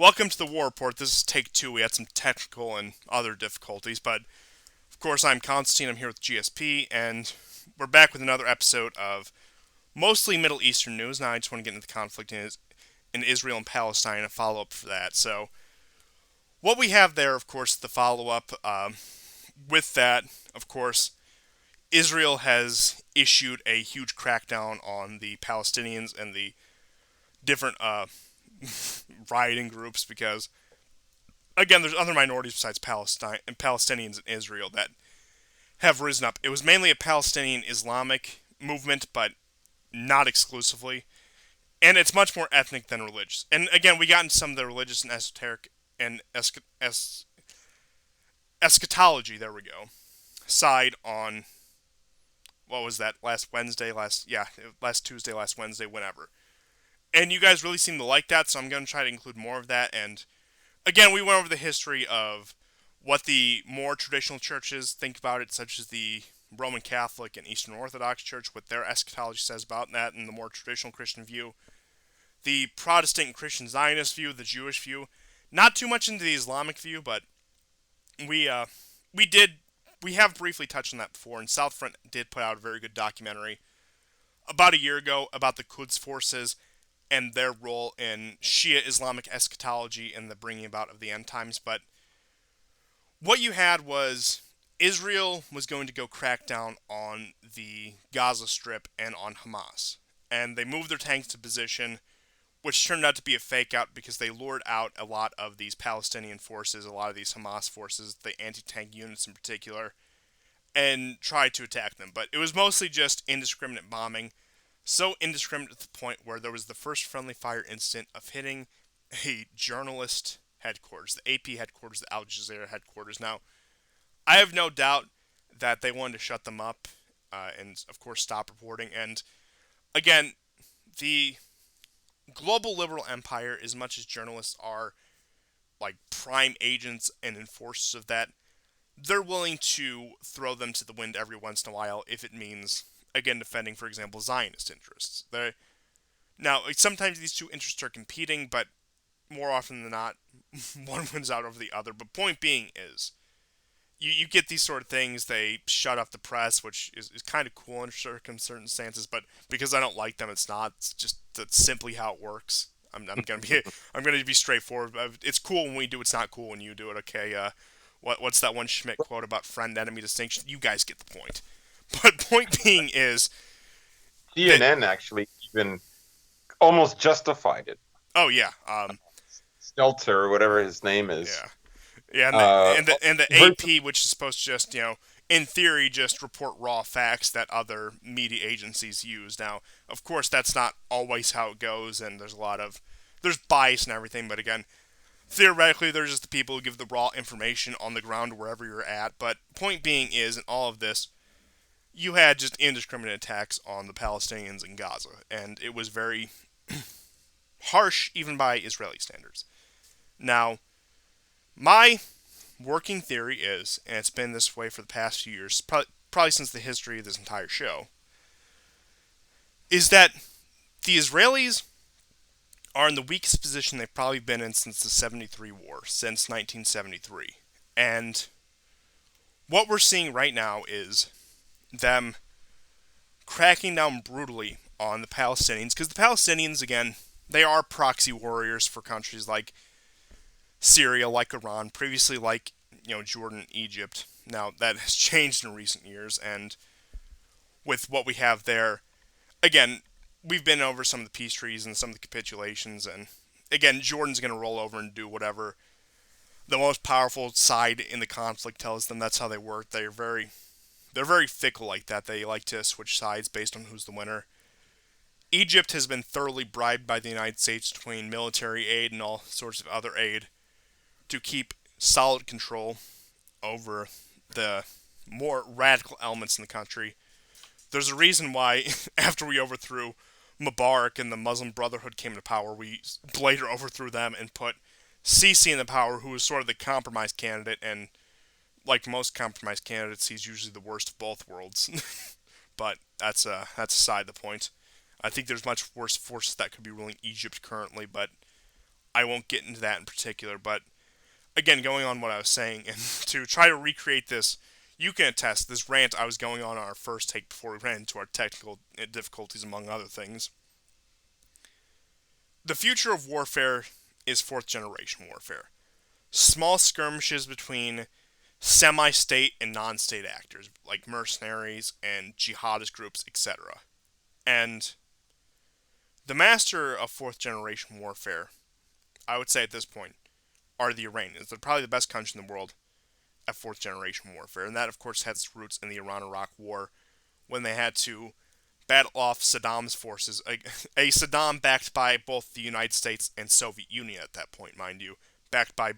Welcome to the War Report. This is take two. We had some technical and other difficulties, but of course, I'm Constantine. I'm here with GSP, and we're back with another episode of mostly Middle Eastern news. Now, I just want to get into the conflict in Israel and Palestine and a follow up for that. So, what we have there, of course, the follow up with that, of course, Israel has issued a huge crackdown on the Palestinians and the different rioting groups because again, there's other minorities besides Palestine and Palestinians in Israel that have risen up. It was mainly a Palestinian Islamic movement, but not exclusively, and it's much more ethnic than religious. And again, we got into some of the religious and esoteric and eschatology. There we go. Side on what was that last Tuesday, last Wednesday, whenever. And you guys really seem to like that, so I'm going to try to include more of that. And again, we went over the history of what the more traditional churches think about it, such as the Roman Catholic and Eastern Orthodox Church, what their eschatology says about that, and the more traditional Christian view. The Protestant and Christian Zionist view, the Jewish view. Not too much into the Islamic view, but we uh, we did we have briefly touched on that before. And Southfront did put out a very good documentary about a year ago about the Quds forces and their role in Shia Islamic eschatology and the bringing about of the end times. But what you had was Israel was going to go crack down on the Gaza Strip and on Hamas. And they moved their tanks to position, which turned out to be a fake out because they lured out a lot of these Palestinian forces, a lot of these Hamas forces, the anti-tank units in particular, and tried to attack them. But it was mostly just indiscriminate bombing. So indiscriminate to the point where there was the first friendly fire incident of hitting a journalist headquarters, the AP headquarters, the Al Jazeera headquarters. Now, I have no doubt that they wanted to shut them up and, of course, stop reporting. And, again, the global liberal empire, as much as journalists are, like, prime agents and enforcers of that, they're willing to throw them to the wind every once in a while if it means, again, defending, for example, Zionist interests. Now, sometimes these two interests are competing, but more often than not, one wins out over the other. But point being is, you get these sort of things, they shut off the press, which is kind of cool in certain circumstances, but because I don't like them, it's not. It's just that's simply how it works. I'm gonna be I'm gonna be straightforward. It's cool when we do. It's not cool when you do it. Okay. What's that one Schmidt quote about friend enemy distinction? You guys get the point. But point being is that CNN actually even almost justified it. oh yeah Stelter or whatever his name is. yeah yeah Uh, and the AP, which is supposed to just in theory just report raw facts that other media agencies use. Now, of course, that's not always how it goes, and there's bias and everything. But again, theoretically, they're just the people who give the raw information on the ground wherever you're at. But point being is, in all of this, you had just indiscriminate attacks on the Palestinians in Gaza, and it was very harsh even by Israeli standards. Now, my working theory is, and it's been this way for the past few years, probably since the history of this entire show, is that the Israelis are in the weakest position they've probably been in since the 73 war, since 1973. And what we're seeing right now is them cracking down brutally on the Palestinians, because the Palestinians, again, they are proxy warriors for countries like Syria, like Iran, previously like Jordan, Egypt. Now that has changed in recent years, and with what we have there, again, we've been over some of the peace treaties and some of the capitulations, and again, Jordan's going to roll over and do whatever the most powerful side in the conflict tells them. That's how they work. They're very fickle like that. They like to switch sides based on who's the winner. Egypt has been thoroughly bribed by the United States between military aid and all sorts of other aid to keep solid control over the more radical elements in the country. There's a reason why, after we overthrew Mubarak and the Muslim Brotherhood came to power, we later overthrew them and put Sisi in the power, who was sort of the compromise candidate, and like most compromise candidates, he's usually the worst of both worlds. But that's aside the point. I think there's much worse forces that could be ruling Egypt currently, but I won't get into that in particular, but again, going on what I was saying, and to try to recreate this, you can attest this rant I was going on our first take before we ran into our technical difficulties, among other things. The future of warfare is fourth generation warfare. Small skirmishes between semi state and non state actors, like mercenaries and jihadist groups, etc. And the master of fourth generation warfare, I would say at this point, are the Iranians. They're probably the best country in the world at fourth generation warfare. And that, of course, has its roots in the Iran Iraq War when they had to battle off Saddam's forces. A Saddam backed by both the United States and Soviet Union at that point, mind you, backed by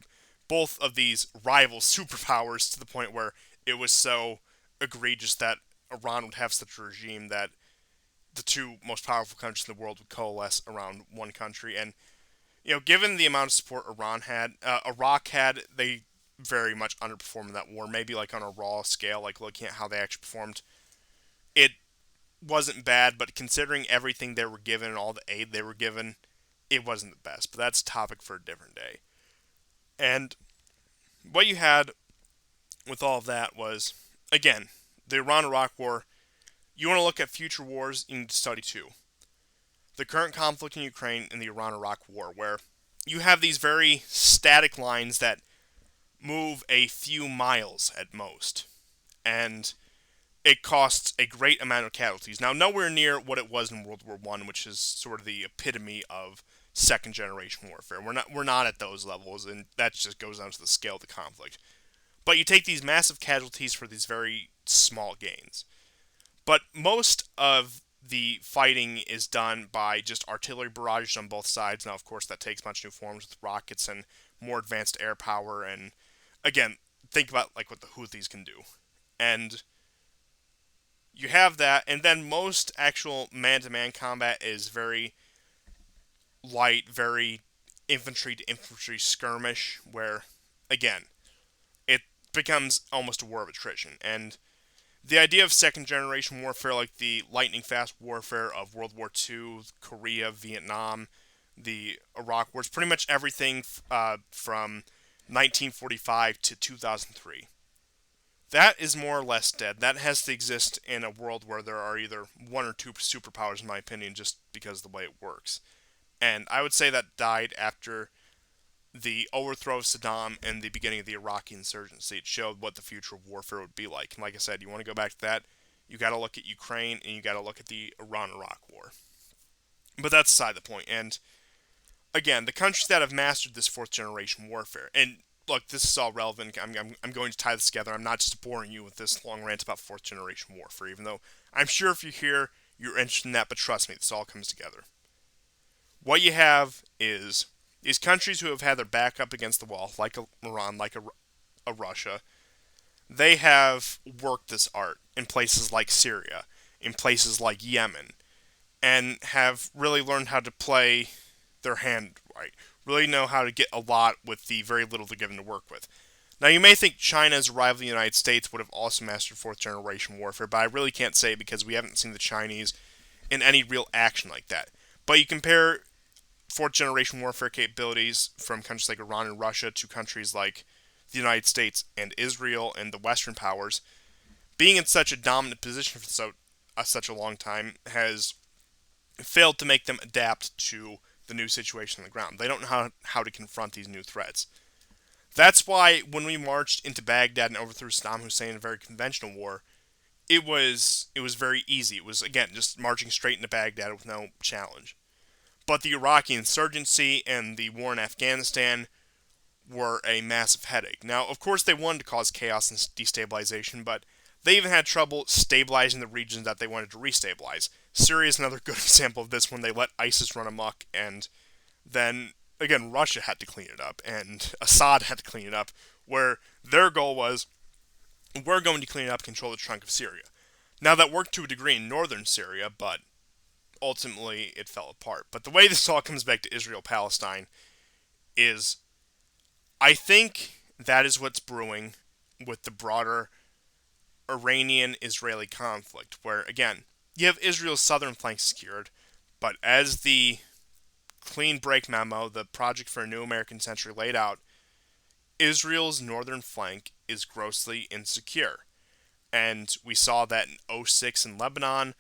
both of these rival superpowers to the point where it was so egregious that Iran would have such a regime that the two most powerful countries in the world would coalesce around one country. And given the amount of support Iraq had, they very much underperformed in that war. Maybe like on a raw scale, like looking at how they actually performed, it wasn't bad. But considering everything they were given and all the aid they were given, it wasn't the best. But that's a topic for a different day. And what you had with all of that was, again, the Iran-Iraq War. You want to look at future wars, you need to study too. The current conflict in Ukraine and the Iran-Iraq War, where you have these very static lines that move a few miles at most, and it costs a great amount of casualties. Now, nowhere near what it was in World War One, which is sort of the epitome of second generation warfare. We're not at those levels, and that just goes down to the scale of the conflict. But you take these massive casualties for these very small gains. But most of the fighting is done by just artillery barrages on both sides. Now, of course, that takes much new forms with rockets and more advanced air power. And again, think about like what the Houthis can do. And you have that, and then most actual man-to-man combat is very light, very infantry-to-infantry skirmish, where, again, it becomes almost a war of attrition. And the idea of second-generation warfare, like the lightning-fast warfare of World War II, Korea, Vietnam, the Iraq War, it's pretty much everything from 1945 to 2003. That is more or less dead. That has to exist in a world where there are either one or two superpowers, in my opinion, just because of the way it works. And I would say that died after the overthrow of Saddam and the beginning of the Iraqi insurgency. It showed what the future of warfare would be like. And like I said, you want to go back to that, you got to look at Ukraine and you got to look at the Iran-Iraq War. But that's aside the point. And again, the countries that have mastered this fourth generation warfare, and look, this is all relevant. I'm going to tie this together. I'm not just boring you with this long rant about fourth generation warfare, even though I'm sure if you're here, you're interested in that, but trust me, this all comes together. What you have is these countries who have had their back up against the wall, like Iran, like a Russia, they have worked this art in places like Syria, in places like Yemen, and have really learned how to play their hand right, really know how to get a lot with the very little they're given to work with. Now, you may think China's rival, the United States, would have also mastered fourth generation warfare, but I really can't say because we haven't seen the Chinese in any real action like that. But you compare fourth generation warfare capabilities from countries like Iran and Russia to countries like the United States and Israel and the Western powers, being in such a dominant position for such a long time has failed to make them adapt to the new situation on the ground. They don't know how to confront these new threats. That's why when we marched into Baghdad and overthrew Saddam Hussein in a very conventional war, it was very easy. It was, again, just marching straight into Baghdad with no challenge. But the Iraqi insurgency and the war in Afghanistan were a massive headache. Now, of course, they wanted to cause chaos and destabilization, but they even had trouble stabilizing the regions that they wanted to restabilize. Syria is another good example of this when they let ISIS run amok, and then, again, Russia had to clean it up, and Assad had to clean it up, where their goal was, we're going to clean it up, control the trunk of Syria. Now, that worked to a degree in northern Syria, but ultimately it fell apart. But the way this all comes back to Israel-Palestine is, I think that is what's brewing with the broader Iranian-Israeli conflict, where, again, you have Israel's southern flank secured, but as the clean break memo, the project for a new American century laid out, Israel's northern flank is grossly insecure. And we saw that in '06 in Lebanon.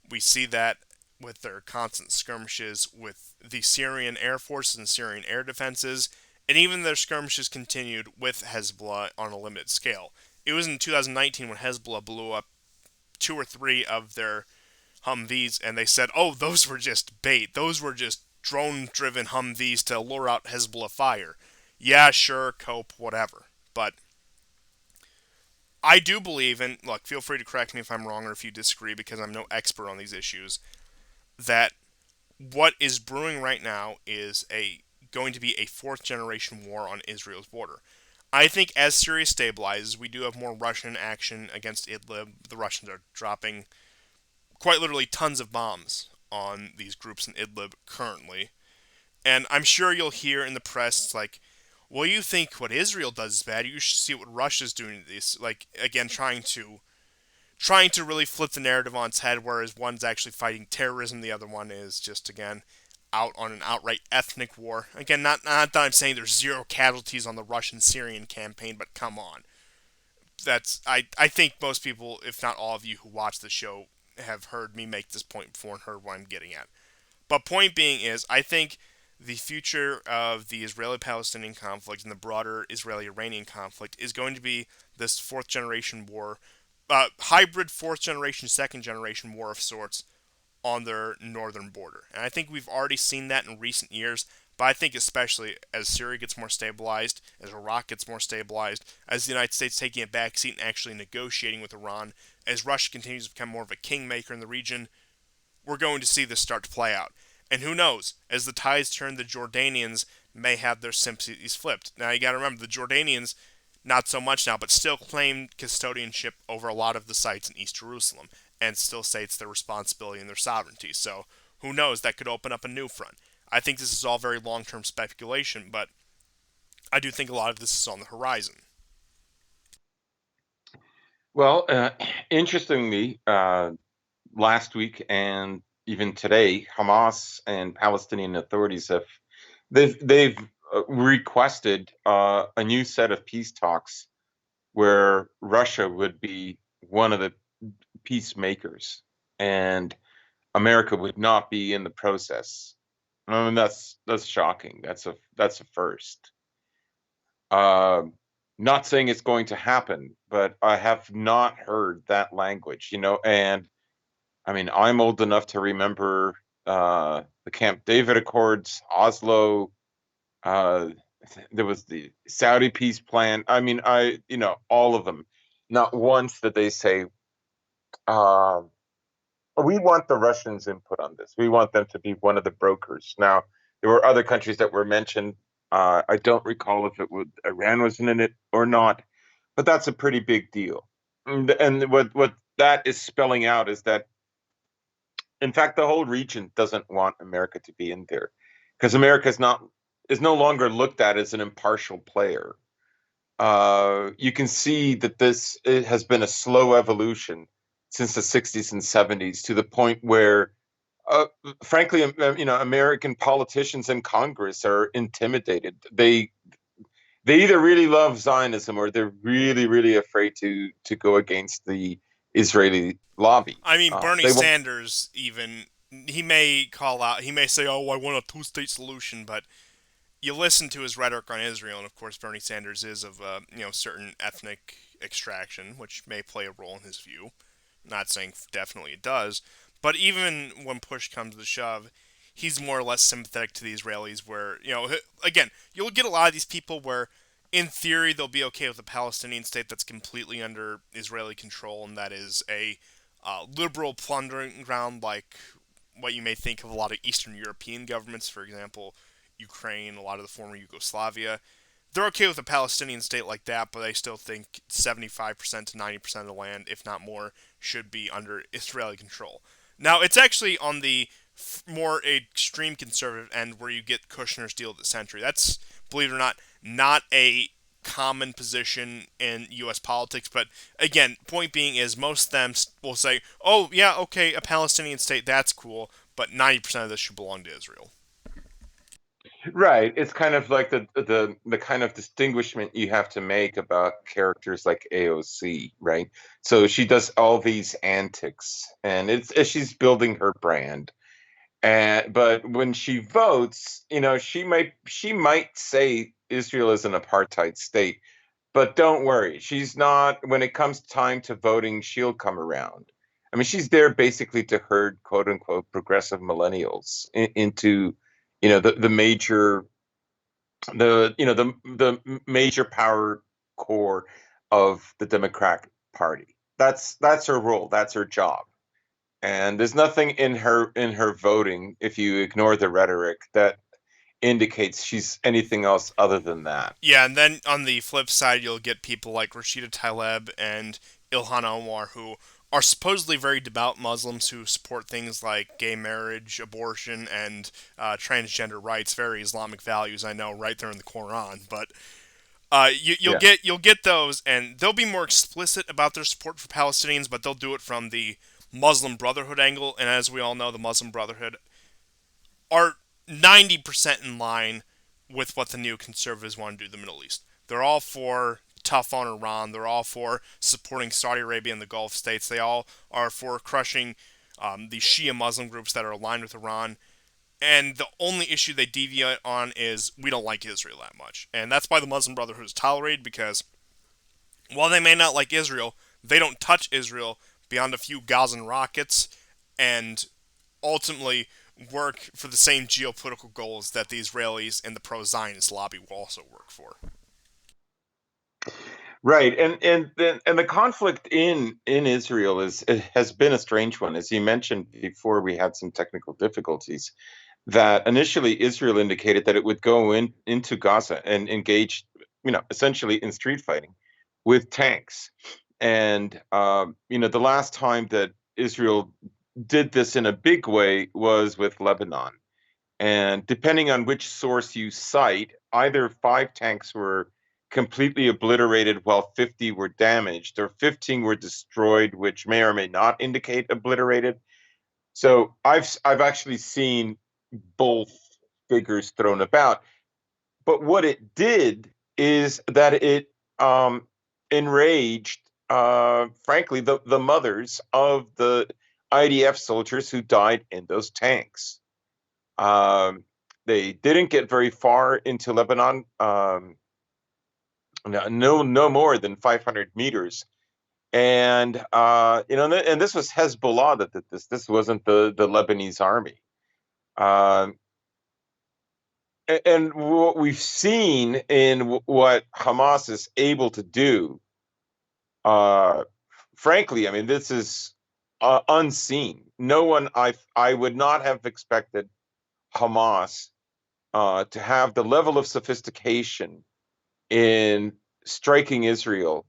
We see that with their constant skirmishes with the Syrian Air Force and Syrian air defenses, and even their skirmishes continued with Hezbollah on a limited scale. It was in 2019 when Hezbollah blew up two or three of their Humvees, and they said, oh, those were just bait. Those were just drone driven Humvees to lure out Hezbollah fire. Yeah, sure, cope, whatever. But I do believe, and look, feel free to correct me if I'm wrong or if you disagree because I'm no expert on these issues, that what is brewing right now is going to be a fourth generation war on Israel's border. I think as Syria stabilizes, we do have more Russian action against Idlib. The Russians are dropping quite literally tons of bombs on these groups in Idlib currently. And I'm sure you'll hear in the press, like, well, you think what Israel does is bad. You should see what Russia's doing to these. Like, again, trying to really flip the narrative on its head, whereas one's actually fighting terrorism, the other one is just, again, out on an outright ethnic war. Again, not that I'm saying there's zero casualties on the Russian-Syrian campaign, but come on. I think most people, if not all of you who watch the show, have heard me make this point before and heard what I'm getting at. But point being is, I think the future of the Israeli-Palestinian conflict and the broader Israeli-Iranian conflict is going to be this fourth generation war, hybrid fourth generation, second generation war of sorts on their northern border. And I think we've already seen that in recent years, but I think especially as Syria gets more stabilized, as Iraq gets more stabilized, as the United States taking a backseat and actually negotiating with Iran, as Russia continues to become more of a kingmaker in the region, we're going to see this start to play out. And who knows, as the tides turn, the Jordanians may have their sympathies flipped. Now you gotta remember, the Jordanians, not so much now, but still claim custodianship over a lot of the sites in East Jerusalem, and still say it's their responsibility and their sovereignty. So who knows, that could open up a new front. I think this is all very long term speculation, but I do think a lot of this is on the horizon. Well, interestingly, last week and even today, Hamas and Palestinian authorities they've requested a new set of peace talks where Russia would be one of the peacemakers and America would not be in the process. I mean, that's shocking. That's a first. Uh, Not saying it's going to happen, but I have not heard that language, and I mean, I'm old enough to remember the Camp David Accords, Oslo. Uh, there was the Saudi peace plan. I mean, all of them. Not once did they say, uh, "We want the Russians' input on this. We want them to be one of the brokers." Now, there were other countries that were mentioned. I don't recall if Iran was in it or not, but that's a pretty big deal. And what that is spelling out is that in fact, the whole region doesn't want America to be in there because America is no longer looked at as an impartial player. You can see that this it has been a slow evolution since the '60s and '70s to the point where, uh, frankly, American politicians and Congress are intimidated. They either really love Zionism or they're really, really afraid to go against the Israeli lobby. I mean, Bernie They won't. Sanders, even, he may call out, he may say, oh, I want a two-state solution, but you listen to his rhetoric on Israel, and of course, Bernie Sanders is of certain ethnic extraction, which may play a role in his view. Not saying definitely it does, but even when push comes to shove, he's more or less sympathetic to the Israelis. Where again, you'll get a lot of these people where, in theory, they'll be okay with a Palestinian state that's completely under Israeli control, and that is a liberal plundering ground, like what you may think of a lot of Eastern European governments, for example, Ukraine, a lot of the former Yugoslavia. They're okay with a Palestinian state like that, but they still think 75% to 90% of the land, if not more, should be under Israeli control. Now, it's actually on the more extreme conservative end where you get Kushner's deal of the century. That's, believe it or not a common position in U.S. politics. But again, point being is most of them will say, oh, yeah, okay, a Palestinian state, that's cool, but 90% of this should belong to Israel. Right. It's kind of like the kind of distinguishment you have to make about characters like AOC, right? So she does all these antics, and she's building her brand. And but when she votes, she might say Israel is an apartheid state, but don't worry, she's not. When it comes time to voting, she'll come around. I mean, she's there basically to herd quote unquote progressive millennials into, the major the major power core of the Democratic Party. That's her role. That's her job. And there's nothing in her voting, if you ignore the rhetoric, that indicates she's anything else other than that. Yeah, and then on the flip side, you'll get people like Rashida Tlaib and Ilhan Omar, who are supposedly very devout Muslims who support things like gay marriage, abortion, and transgender rights, very Islamic values. I know, right there in the Quran. But you'll Yeah. get those, and they'll be more explicit about their support for Palestinians, but they'll do it from the Muslim Brotherhood angle. And as we all know, the Muslim Brotherhood are 90% in line with what the neoconservatives want to do in the Middle East. They're all for tough on Iran. They're all for supporting Saudi Arabia and the Gulf states. They all are for crushing the Shia Muslim groups that are aligned with Iran. And the only issue they deviate on is we don't like Israel that much. And that's why the Muslim Brotherhood is tolerated, because while they may not like Israel, they don't touch Israel beyond a few Gazan rockets, and ultimately work for the same geopolitical goals that the Israelis and the pro-Zionist lobby will also work for. Right. And the conflict in Israel has been a strange one. As you mentioned before, we had some technical difficulties. That initially Israel indicated that it would go into Gaza and engage, essentially in street fighting with tanks. And the last time that Israel did this in a big way was with Lebanon. And depending on which source you cite, either five tanks were completely obliterated while 50 were damaged, or 15 were destroyed, which may or may not indicate obliterated. So I've actually seen both figures thrown about. But what it did is that it enraged, frankly, the mothers of the IDF soldiers who died in those tanks. Um, they didn't get very far into Lebanon, no more than 500 meters. And this was Hezbollah that did this. This wasn't the Lebanese army. Um, and what we've seen in what Hamas is able to do, uh, frankly, I mean, this is unseen. No one, I would not have expected Hamas to have the level of sophistication in striking Israel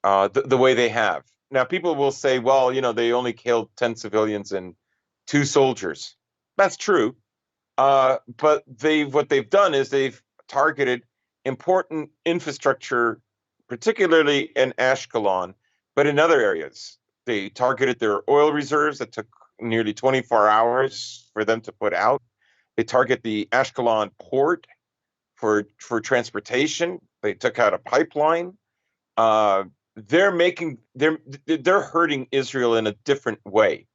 the way they have. Now, people will say, well, they only killed 10 civilians and two soldiers. That's true. But what they've done is they've targeted important infrastructure, particularly in Ashkelon, but in other areas. They targeted their oil reserves that took nearly 24 hours for them to put out. They target the Ashkelon port for transportation. They took out a pipeline. Uh, they're hurting Israel in a different way.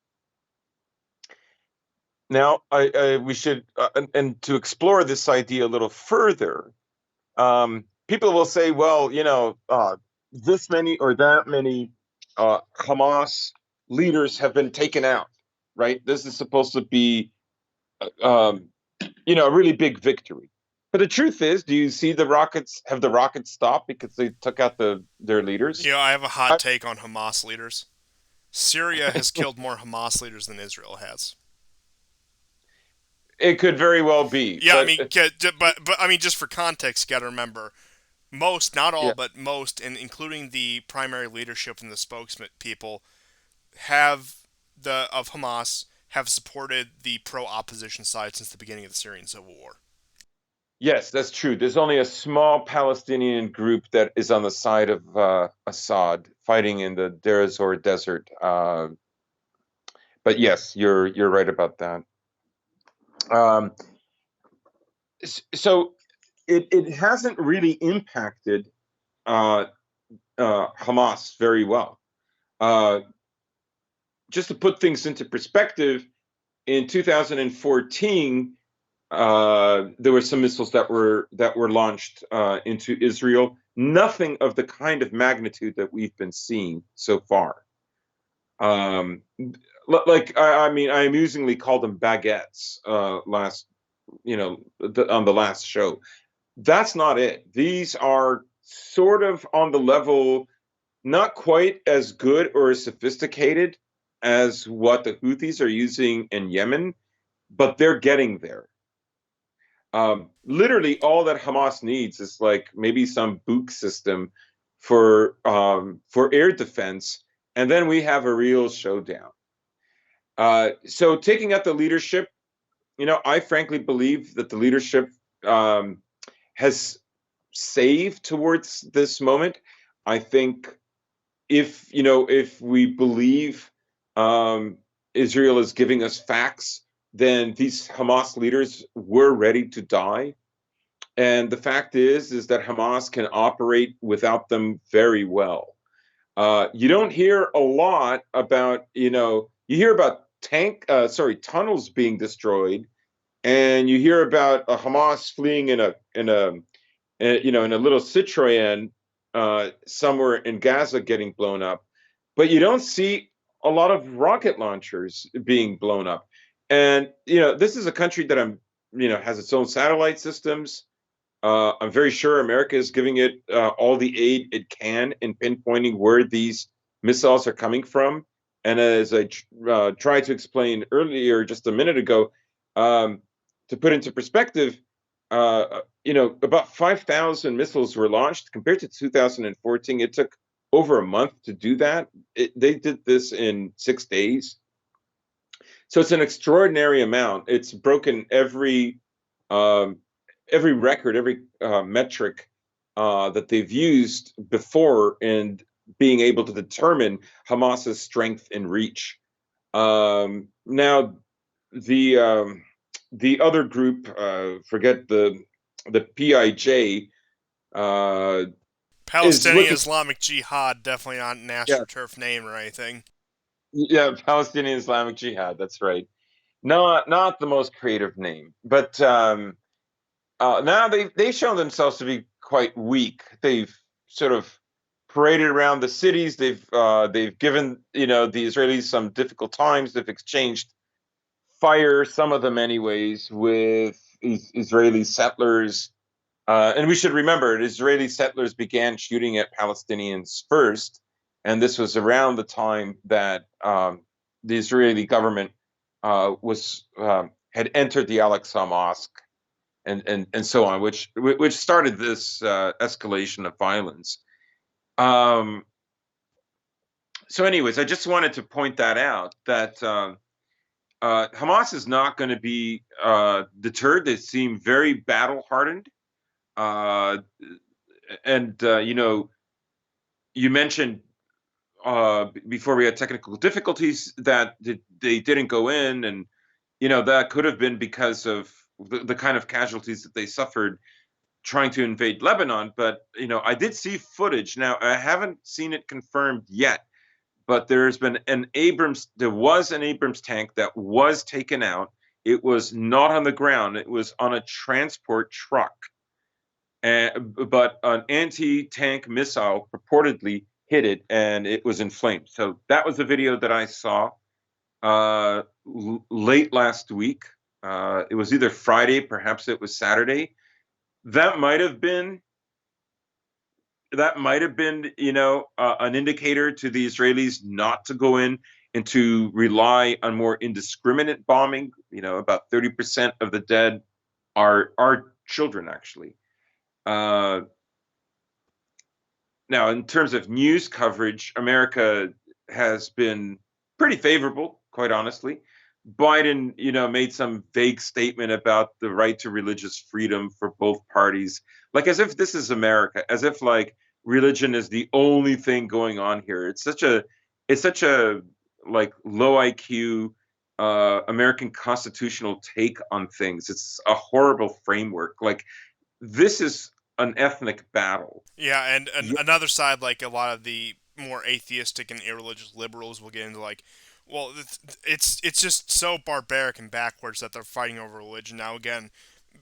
Now, we should, and to explore this idea a little further, people will say, well, this many or that many Hamas leaders have been taken out, right? This is supposed to be, um, a really big victory. But the truth is, do you see the rockets? Have the rockets stopped because they took out their leaders? I have a hot I, take on Hamas leaders. Syria has killed more Hamas leaders than Israel has. it could very well be, Yeah, I but mean, but I mean, just for context, you got to remember most, not all, yeah. but most, and including the primary leadership and the spokesman people, have the of Hamas have supported the pro-opposition side since the beginning of the Syrian civil war. Yes, that's true. There's only a small Palestinian group that is on the side of Assad fighting in the Deir ez-Zor desert. But yes, you're right about that. Um, So it hasn't really impacted uh, Hamas very well. Uh, just to put things into perspective, in 2014, there were some missiles that were launched into Israel. Nothing of the kind of magnitude that we've been seeing so far. Um, like I mean, I amusingly called them baguettes last, on the last show. That's not it. These are sort of on the level, not quite as good or as sophisticated as what the Houthis are using in Yemen, but they're getting there. Literally, all that Hamas needs is like maybe some Buk system for air defense, and then we have a real showdown. So taking out the leadership, I frankly believe that the leadership um, has saved towards this moment. I think if we believe um, Israel is giving us facts, then these Hamas leaders were ready to die. And the fact is that Hamas can operate without them very well. You don't hear a lot about, you hear about tunnels being destroyed, and you hear about a Hamas fleeing in a little Citroen somewhere in Gaza getting blown up, but you don't see a lot of rocket launchers being blown up. And this is a country that has its own satellite systems. I'm very sure America is giving it all the aid it can in pinpointing where these missiles are coming from. And as I tried to explain earlier, just a minute ago, um, to put into perspective, about 5,000 missiles were launched compared to 2014. It took over a month to do that. They did this in 6 days. So it's an extraordinary amount. It's broken um, every record, every metric that they've used before in being able to determine Hamas's strength and reach. Now, the the other group, forget the PIJ, uh, is Palestinian looking. Islamic Jihad, definitely not an Yeah, AstroTurf name or anything. yeah, Palestinian Islamic Jihad. That's right. Not the most creative name, but now they've shown themselves to be quite weak. They've sort of paraded around the cities. They've given the Israelis some difficult times. They've exchanged fire, some of them anyways, with Israeli settlers. And we should remember, Israeli settlers began shooting at Palestinians first, and this was around the time that the Israeli government was had entered the Al-Aqsa Mosque and so on, which started this escalation of violence. Um, so, anyways, I just wanted to point that out that Hamas is not going to be deterred. They seem very battle hardened, uh, and you mentioned before we had technical difficulties that they didn't go in, and that could have been because of the kind of casualties that they suffered trying to invade Lebanon. But I did see footage. Now I haven't seen it confirmed yet, but there was an Abrams tank that was taken out. It was not on the ground. It was on a transport truck. But an anti-tank missile purportedly hit it, and it was in flames. So that was the video that I saw late last week. It was either Friday, perhaps it was Saturday. That might have been an indicator to the Israelis not to go in and to rely on more indiscriminate bombing. About 30% of the dead are children, actually. Uh, Now, in terms of news coverage, America has been pretty favorable, quite honestly. Biden, made some vague statement about the right to religious freedom for both parties, like as if this is America, as if like religion is the only thing going on here. It's such a like low IQ, American constitutional take on things. It's a horrible framework. Like, this is an ethnic battle. Yeah, and Yeah, another side, like a lot of the more atheistic and irreligious liberals, will get into like, well, it's just so barbaric and backwards that they're fighting over religion. Now, again,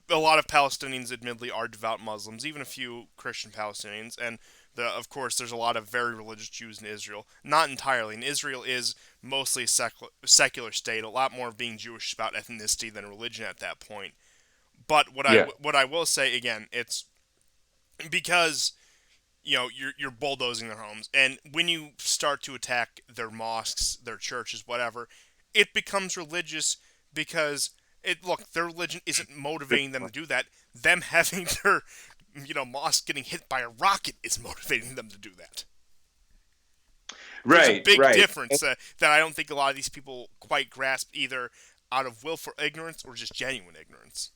a lot of Palestinians, admittedly, are devout Muslims, even a few Christian Palestinians, and of course, there's a lot of very religious Jews in Israel. Not entirely, and Israel is mostly a secular state. A lot more of being Jewish is about ethnicity than religion at that point. But yeah, what I will say again, it's because you're bulldozing their homes, and when you start to attack their mosques, their churches, whatever, it becomes religious because their religion isn't motivating them to do that. Them having their mosque getting hit by a rocket is motivating them to do that. There's a right, big right. difference that I don't think a lot of these people quite grasp, either out of willful ignorance or just genuine ignorance.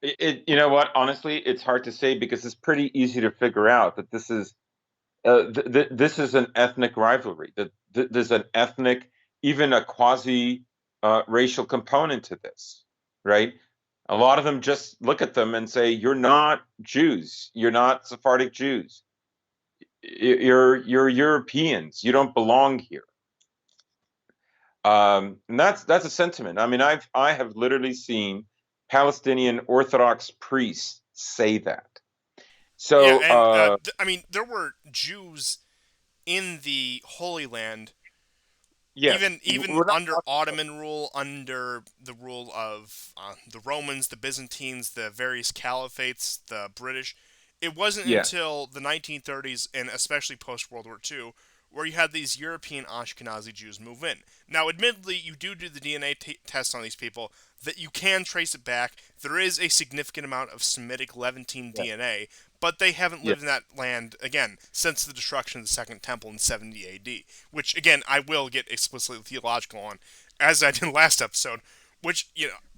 You know what? Honestly, it's hard to say because it's pretty easy to figure out that this is an ethnic rivalry. That there's an ethnic, even a quasi racial component to this, right? A lot of them just look at them and say, "You're not Jews. You're not Sephardic Jews. You're Europeans. You don't belong here." And that's a sentiment. I mean, I have literally seen Palestinian Orthodox priests say that. Yeah, So, and I mean, there were Jews in the Holy Land, yes, even we're not under talking about, Ottoman rule, under the rule of the Romans, the Byzantines, the various caliphates, the British. It wasn't yeah, until the 1930s, and especially post World War II, where you had these European Ashkenazi Jews move in. Now, admittedly, you do the DNA test on these people, that you can trace it back. There is a significant amount of Semitic Levantine yeah, DNA, but they haven't yeah, lived in that land, again, since the destruction of the Second Temple in 70 AD, which, again, I will get explicitly theological on, as I did last episode, which,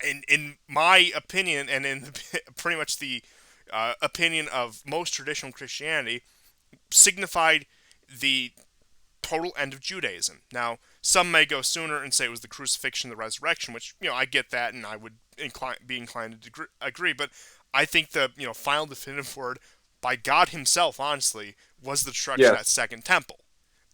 in my opinion, and in pretty much the opinion of most traditional Christianity, signified the total end of Judaism. Now, some may go sooner and say it was the crucifixion, the resurrection, which I get that, and I would be inclined to agree. But I think the final definitive word by God Himself, honestly, was the destruction of that yes, Second Temple.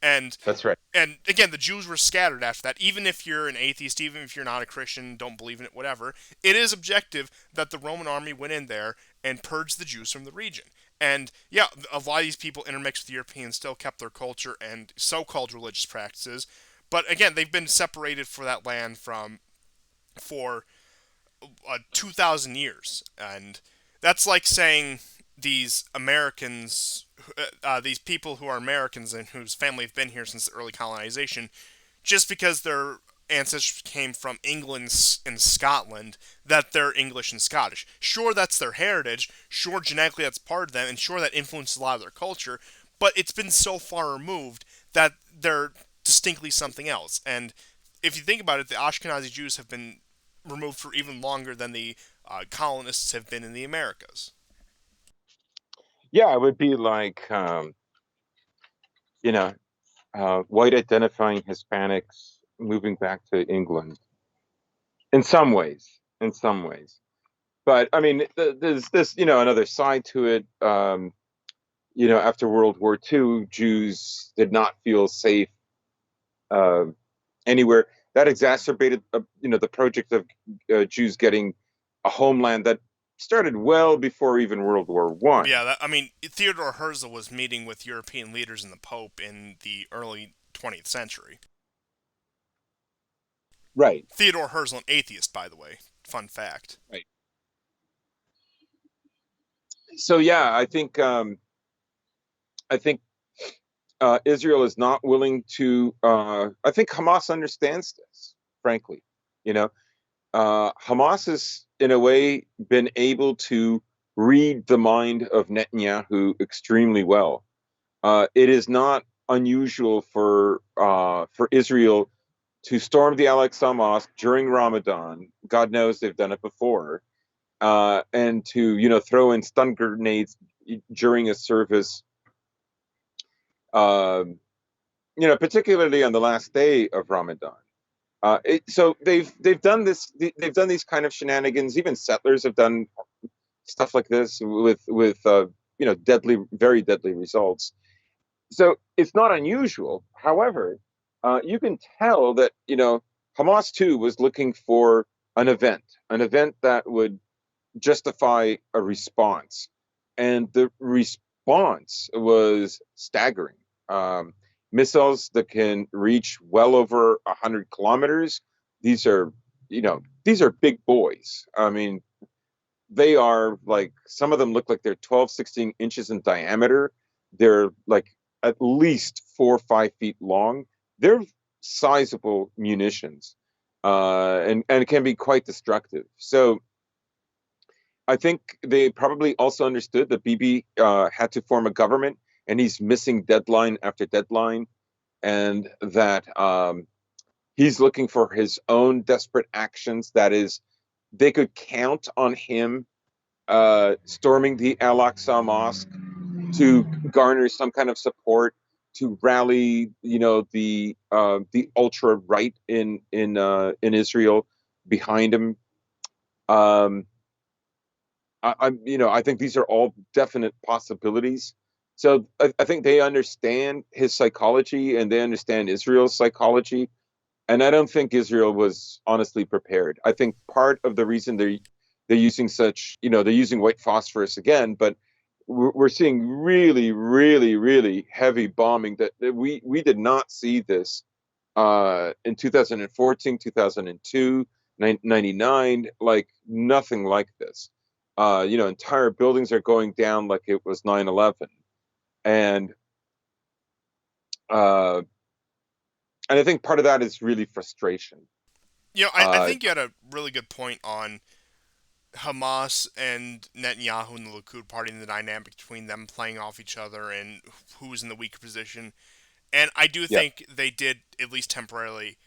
And that's right. again, the Jews were scattered after that. Even if you're an atheist, even if you're not a Christian, don't believe in it, whatever, it is objective that the Roman army went in there and purged the Jews from the region. And yeah, a lot of these people intermixed with Europeans, still kept their culture and so-called religious practices. But again, they've been separated for that land for 2,000 years, and that's like saying these Americans, these people who are Americans and whose family have been here since the early colonization, just because their ancestors came from England and Scotland, that they're English and Scottish. Sure, that's their heritage. Sure, genetically that's part of them, and sure, that influences a lot of their culture. But it's been so far removed that they're distinctly something else. And if you think about it, the Ashkenazi Jews have been removed for even longer than the colonists have been in the Americas. Yeah, it would be like, you know, white identifying Hispanics moving back to England in some ways, in some ways. But I mean, there's this, another side to it. After World War II, Jews did not feel safe uh, anywhere. That exacerbated, the project of Jews getting a homeland that started well before even World War One. Yeah, I mean, Theodore Herzl was meeting with European leaders and the Pope in the early 20th century. Right. Theodore Herzl, an atheist, by the way. Fun fact. Right. So yeah, I think Israel is not willing to. I think Hamas understands this, frankly. You know, Hamas has, in a way, been able to read the mind of Netanyahu extremely well. It is not unusual for Israel to storm the Al-Aqsa Mosque during Ramadan. God knows they've done it before, and to throw in stun grenades during a service. Um, Particularly on the last day of Ramadan. So they've done this. They've done these kind of shenanigans. Even settlers have done stuff like this with deadly, very deadly results. So it's not unusual. However, you can tell that Hamas too was looking for an event that would justify a response, and the response was staggering. Um, Missiles that can reach well over 100 kilometers. These are, these are big boys. I mean, they are like some of them look like they're 12, 16 inches in diameter. They're like at least 4 or 5 feet long. They're sizable munitions, and it can be quite destructive. So I think they probably also understood that Bibi had to form a government, and he's missing deadline after deadline, and that he's looking for his own desperate actions. That is, they could count on him storming the Al Aqsa Mosque to garner some kind of support to rally, the ultra right in Israel behind him. Um, I think these are all definite possibilities. So I think they understand his psychology and they understand Israel's psychology. And I don't think Israel was honestly prepared. I think part of the reason they're using they're using white phosphorus again, but we're seeing really, really, really heavy bombing that we did not see this in 2014, 2002, 99, like nothing like this. Entire buildings are going down like it was 9/11. And uh, and I think part of that is really frustration. I Uh, think you had a really good point on Hamas and Netanyahu and the Likud party and the dynamic between them playing off each other and who's in the weaker position. And I do yeah. think they did, at least temporarily,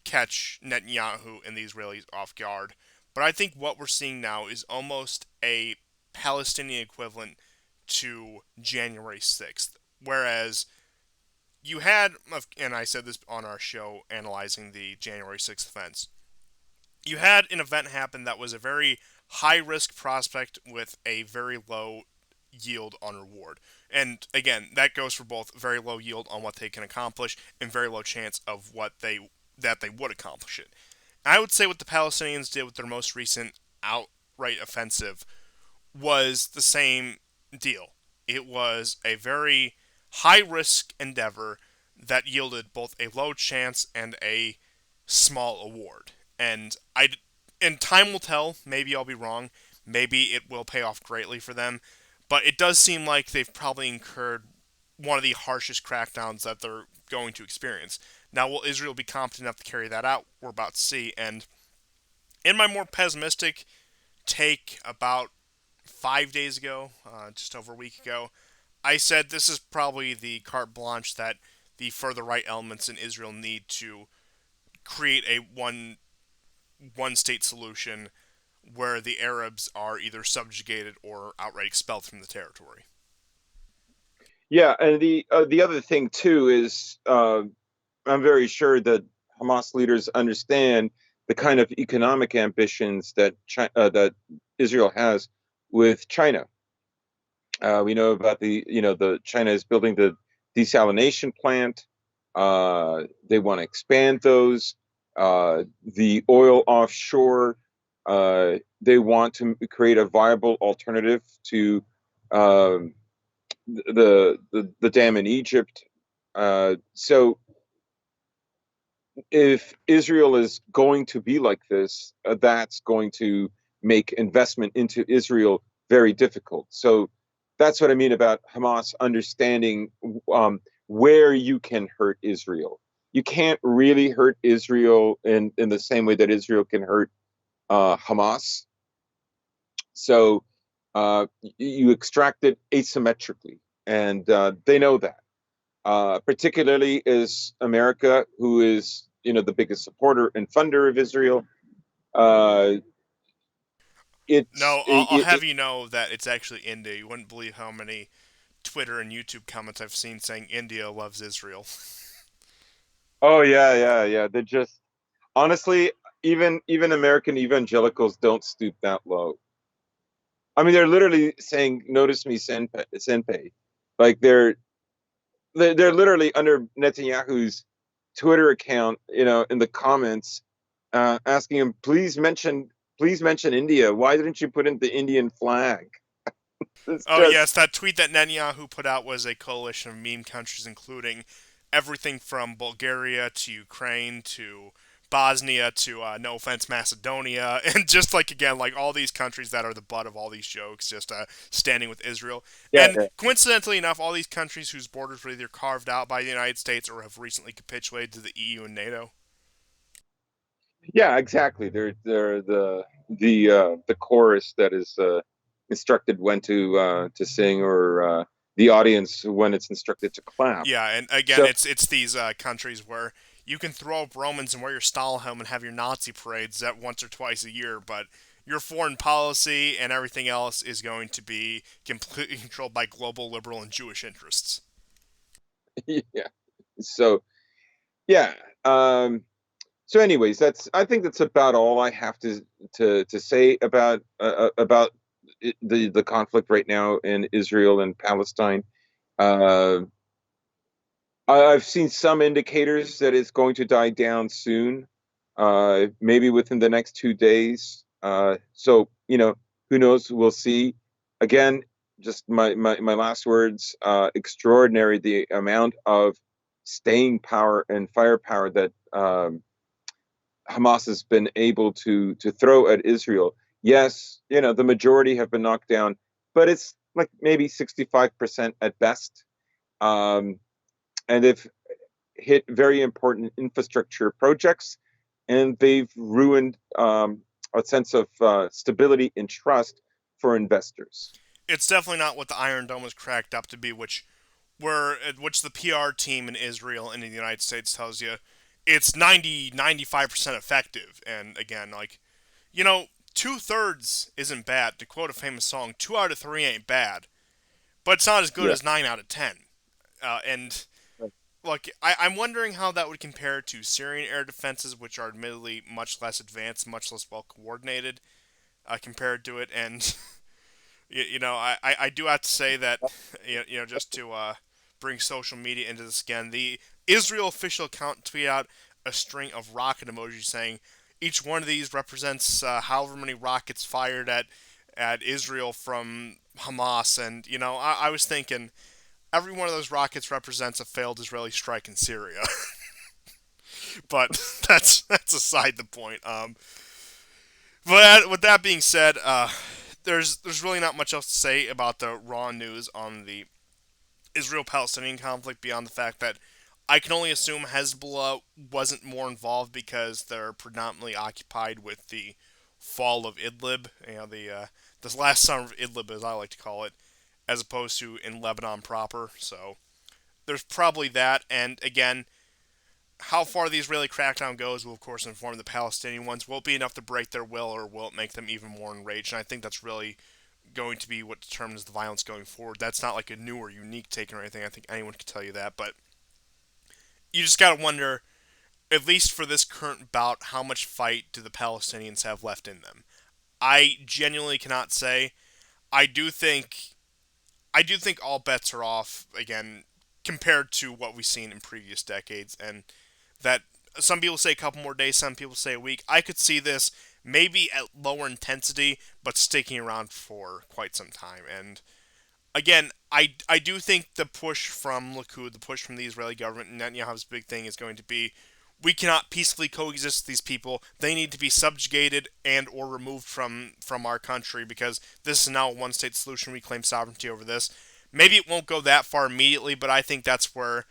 catch Netanyahu and the Israelis off guard. But I think what we're seeing now is almost a Palestinian equivalent to January 6th. Whereas you had, and I said this on our show analyzing the January 6th events, you had an event happen that was a very high risk prospect with a very low yield on reward. And again, that goes for both very low yield on what they can accomplish and very low chance of they would accomplish it. I would say what the Palestinians did with their most recent outright offensive was the same deal. It was a very high risk endeavor that yielded both a low chance and a small award. And time will tell. Maybe I'll be wrong. Maybe it will pay off greatly for them. But it does seem like they've probably incurred one of the harshest crackdowns that they're going to experience. Now, will Israel be competent enough to carry that out? We're about to see. And in my more pessimistic take about 5 days ago, just over a week ago, I said this is probably the carte blanche that the further right elements in Israel need to create a one state solution where the Arabs are either subjugated or outright expelled from the territory. Yeah, and the other thing too is I'm very sure that Hamas leaders understand the kind of economic ambitions that Israel has with China. We know about the China is building the desalination plant. They want to expand those. The oil offshore. They want to create a viable alternative to um, the dam in Egypt. So if Israel is going to be like this, that's going to make investment into Israel very difficult. So that's what I mean about Hamas understanding where you can hurt Israel. You can't really hurt Israel in the same way that Israel can hurt Hamas. So you extract it asymmetrically, and they know that. Particularly is America, who is the biggest supporter and funder of Israel. Uh, it's No, I'll have you know that it's actually India. You wouldn't believe how many Twitter and YouTube comments I've seen saying India loves Israel. oh yeah, yeah, yeah. They're just honestly, even American evangelicals don't stoop that low. I mean, they're literally saying, "Notice me, senpai." Senpai. Like they're literally under Netanyahu's Twitter account, in the comments, asking him, please mention India. Why didn't you put in the Indian flag? It's Oh yes, just, that tweet that Netanyahu put out was a coalition of meme countries, including everything from Bulgaria to Ukraine to Bosnia to no offense Macedonia, and just like again like all these countries that are the butt of all these jokes, just standing with Israel. yeah, And yeah, coincidentally enough, all these countries whose borders were either carved out by the United States or have recently capitulated to the EU and NATO. yeah, exactly. They're the chorus that is instructed when to sing, or the audience when it's instructed to clap. Yeah, and again, So it's these countries where you can throw up Romans and wear your Stahlhelm and have your Nazi parades that once or twice a year, but your foreign policy and everything else is going to be completely controlled by global liberal and Jewish interests. yeah, so yeah. So, anyways, I think that's about all I have to say about the conflict right now in Israel and Palestine. Uh, I've seen some indicators that it's going to die down soon, maybe within the next 2 days. So, who knows? We'll see. Again, just my last words. Extraordinary the amount of staying power and firepower that Hamas has been able to throw at Israel. Yes, the majority have been knocked down, but it's like maybe 65% at best. Um, and they've hit very important infrastructure projects, and they've ruined a sense of stability and trust for investors. It's definitely not what the Iron Dome was cracked up to be, which the PR team in Israel and in the United States tells you it's 95% effective. And again, like, you know, two-thirds isn't bad. To quote a famous song, 2 out of 3 ain't bad, but it's not as good Yeah. as 9 out of 10. And look, I'm wondering how that would compare to Syrian air defenses, which are admittedly much less advanced, much less well coordinated compared to it. And I do have to say that just to bring social media into this again, the Israel official account tweeted out a string of rocket emojis saying each one of these represents however many rockets fired at Israel from Hamas, and I was thinking every one of those rockets represents a failed Israeli strike in Syria. But that's aside the point. But with that being said, there's really not much else to say about the raw news on the Israel-Palestinian conflict beyond the fact that I can only assume Hezbollah wasn't more involved because they're predominantly occupied with the fall of Idlib, the last summer of Idlib, as I like to call it, as opposed to in Lebanon proper. So there's probably that, and again, how far the Israeli crackdown goes will, of course, inform the Palestinian ones. Will it be enough to break their will, or will it make them even more enraged? And I think that's really going to be what determines the violence going forward. That's not like a new or unique take or anything. I think anyone can tell you that. But you just got to wonder, at least for this current bout, how much fight do the Palestinians have left in them? I genuinely cannot say. I do think I do think all bets are off again compared to what we've seen in previous decades, and that some people say a couple more days, some people say a week. I could see this maybe at lower intensity, but sticking around for quite some time. And again, I do think the push from Likud, the push from the Israeli government, Netanyahu's big thing is going to be we cannot peacefully coexist with these people. They need to be subjugated and or removed from our country because this is now a one-state solution. We claim sovereignty over this. Maybe it won't go that far immediately, but I think that's where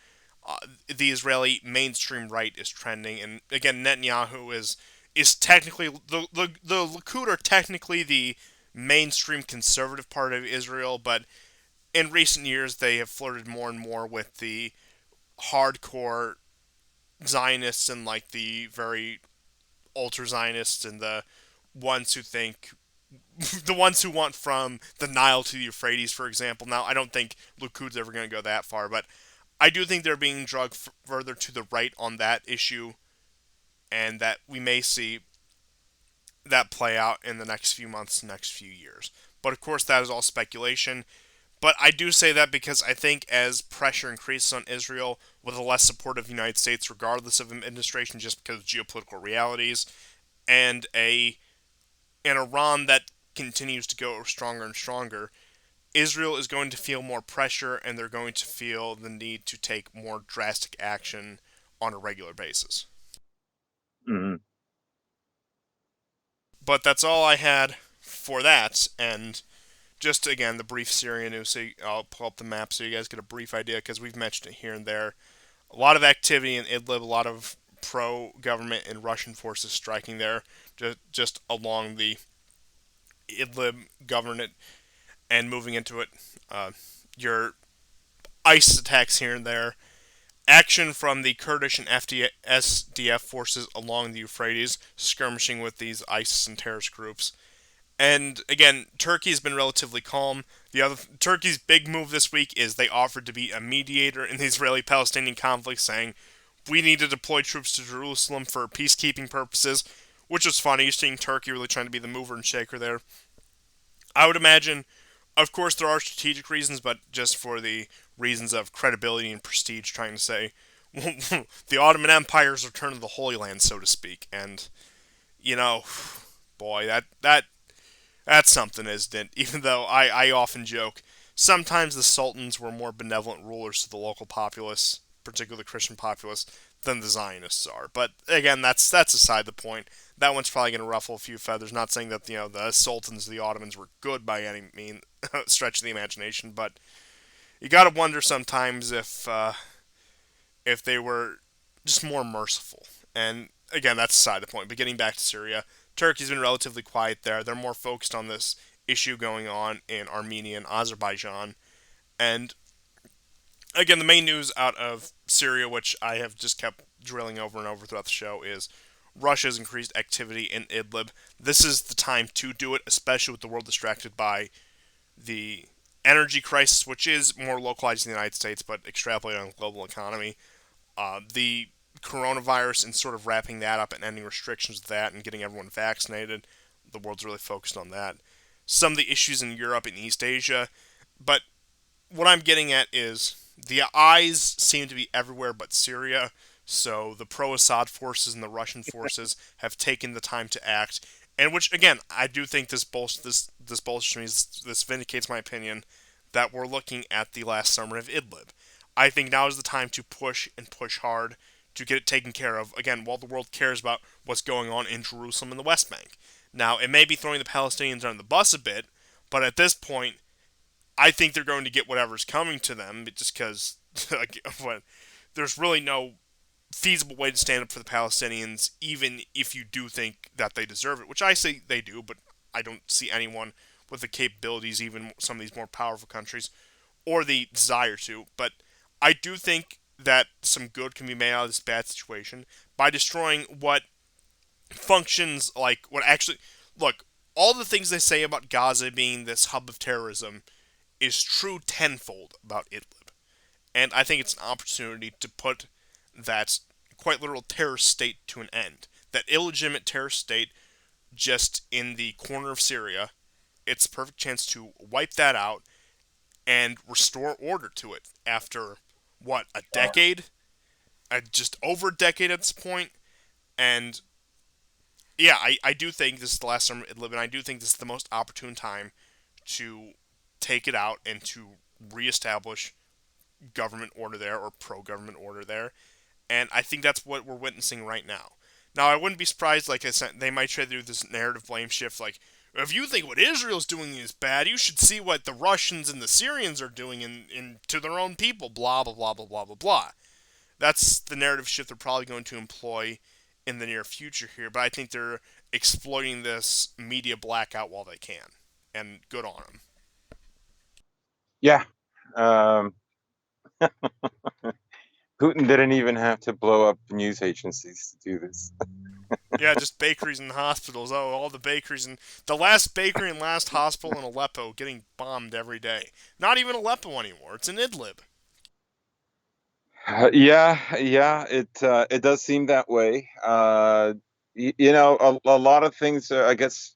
the Israeli mainstream right is trending. And again, Netanyahu is technically the Likud are technically the mainstream conservative part of Israel, but in recent years they have flirted more and more with the hardcore Zionists and like the very ultra Zionists and the ones who think the ones who want from the Nile to the Euphrates, for example. Now, I don't think Likud's ever going to go that far, but I do think they're being drugged further to the right on that issue and that we may see that play out in the next few months, next few years. But of course, that is all speculation. But I do say that because I think as pressure increases on Israel with a less supportive United States, regardless of administration, just because of geopolitical realities, and an Iran that continues to go stronger and stronger, Israel is going to feel more pressure and they're going to feel the need to take more drastic action on a regular basis. Mhm. But that's all I had for that. And just again, the brief Syria news. So I'll pull up the map so you guys get a brief idea because we've mentioned it here and there. A lot of activity in Idlib, a lot of pro-government and Russian forces striking there, just along the Idlib government and moving into it. Your ICE attacks here and there. Action from the Kurdish and SDF forces along the Euphrates, skirmishing with these ISIS and terrorist groups. And again, Turkey's been relatively calm. Turkey's big move this week is they offered to be a mediator in the Israeli-Palestinian conflict, saying we need to deploy troops to Jerusalem for peacekeeping purposes, which is funny. You're seeing Turkey really trying to be the mover and shaker there. I would imagine, of course, there are strategic reasons, but just for the reasons of credibility and prestige, trying to say the Ottoman Empire's return to the Holy Land, so to speak. And you know, boy, that's something, isn't it? Even though I often joke, sometimes the sultans were more benevolent rulers to the local populace, particularly the Christian populace, than the Zionists are. But again, that's aside the point. That one's probably going to ruffle a few feathers. Not saying that the sultans, the Ottomans, were good by any mean stretch of the imagination, but you got to wonder sometimes if they were just more merciful. And again, that's aside the point. But getting back to Syria, Turkey's been relatively quiet there. They're more focused on this issue going on in Armenia and Azerbaijan. And again, the main news out of Syria, which I have just kept drilling over and over throughout the show, is Russia's increased activity in Idlib. This is the time to do it, especially with the world distracted by the energy crisis, which is more localized in the United States, but extrapolated on the global economy. The coronavirus and sort of wrapping that up and ending restrictions with that and getting everyone vaccinated. The world's really focused on that. Some of the issues in Europe and East Asia. But what I'm getting at is the eyes seem to be everywhere but Syria. So the pro-Assad forces and the Russian forces have taken the time to act, and which again I do think this bolsters me. This vindicates my opinion that we're looking at the last summer of Idlib. I think now is the time to push and push hard to get it taken care of. Again, while the world cares about what's going on in Jerusalem and the West Bank. Now, it may be throwing the Palestinians under the bus a bit, but at this point, I think they're going to get whatever's coming to them just because there's really no feasible way to stand up for the Palestinians, even if you do think that they deserve it, which I say they do, but I don't see anyone with the capabilities, even some of these more powerful countries, or the desire to. But I do think that some good can be made out of this bad situation by destroying what functions like what actually look. All the things they say about Gaza being this hub of terrorism is true tenfold about Idlib. And I think it's an opportunity to put that quite literal terrorist state to an end. That illegitimate terrorist state just in the corner of Syria. It's a perfect chance to wipe that out and restore order to it after, what, a decade? Just over a decade at this point. And yeah, I do think this is the last summer at Idlib, and I do think this is the most opportune time to take it out and to reestablish government order there or pro-government order there. And I think that's what we're witnessing right now. Now, I wouldn't be surprised, like I said, they might try to do this narrative blame shift, like, if you think what Israel's doing is bad, you should see what the Russians and the Syrians are doing to their own people, blah, blah, blah, blah, blah, blah, blah. That's the narrative shift they're probably going to employ in the near future here, but I think they're exploiting this media blackout while they can. And good on them. Yeah. Um, Putin didn't even have to blow up news agencies to do this. Yeah, just bakeries and hospitals. Oh, all the bakeries and the last bakery and last hospital in Aleppo getting bombed every day. Not even Aleppo anymore. It's in Idlib. Yeah, it does seem that way. A lot of things, I guess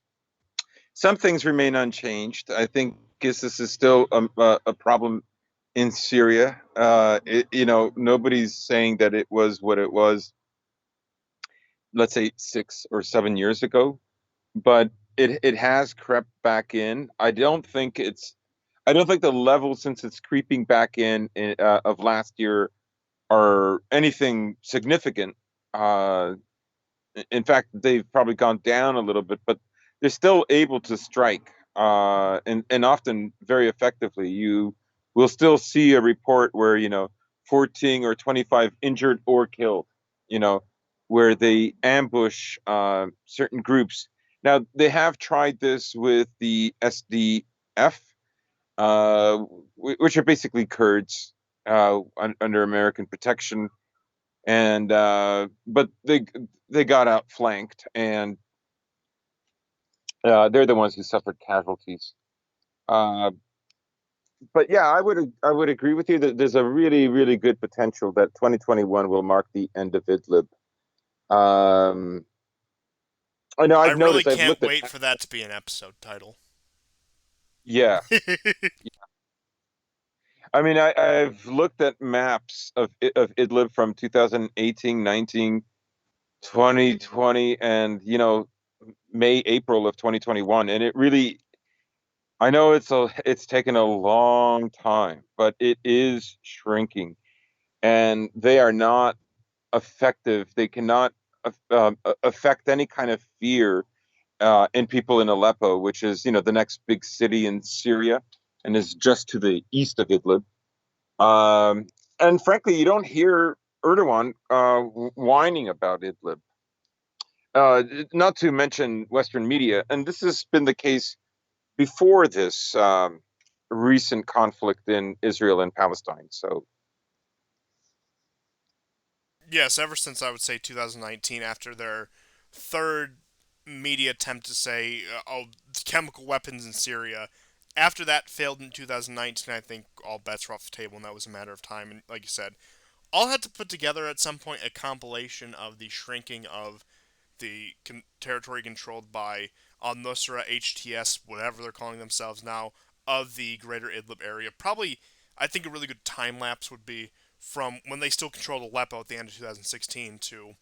some things remain unchanged. I think this is still a problem in Syria. Nobody's saying that it was what it was, let's say 6 or 7 years ago, but it has crept back in. I don't think the level since it's creeping back in of last year are anything significant. Uh, in fact, they've probably gone down a little bit, but they're still able to strike, and often very effectively. You will still see a report where 14 or 25 injured or killed. You know, where they ambush certain groups. Now they have tried this with the SDF, uh, which are basically Kurds under American protection, and but they got outflanked, and they're the ones who suffered casualties. Uh, but yeah, I would agree with you that there's a really really good potential that 2021 will mark the end of Idlib. Um, I know I I've really noticed I've can't looked at wait for that to be an episode title. yeah. I mean, I've looked at maps of Idlib from 2018, 19, 2020, and May, April of 2021, and it really I know it's taken a long time, but it is shrinking, and they are not effective. They cannot affect any kind of fear in people in Aleppo, which is the next big city in Syria, and is just to the east of Idlib. And frankly, you don't hear Erdogan whining about Idlib. Not to mention Western media, and this has been the case before this recent conflict in Israel and Palestine. So, Yes, ever since I would say 2019, after their third media attempt to say, oh, chemical weapons in Syria. After that failed in 2019, I think all bets were off the table, and that was a matter of time. And like you said, I'll have to put together at some point a compilation of the shrinking of the territory controlled by Al Nusra, HTS, whatever they're calling themselves now, of the greater Idlib area. Probably, I think a really good time lapse would be from when they still controlled Aleppo at the end of 2016 to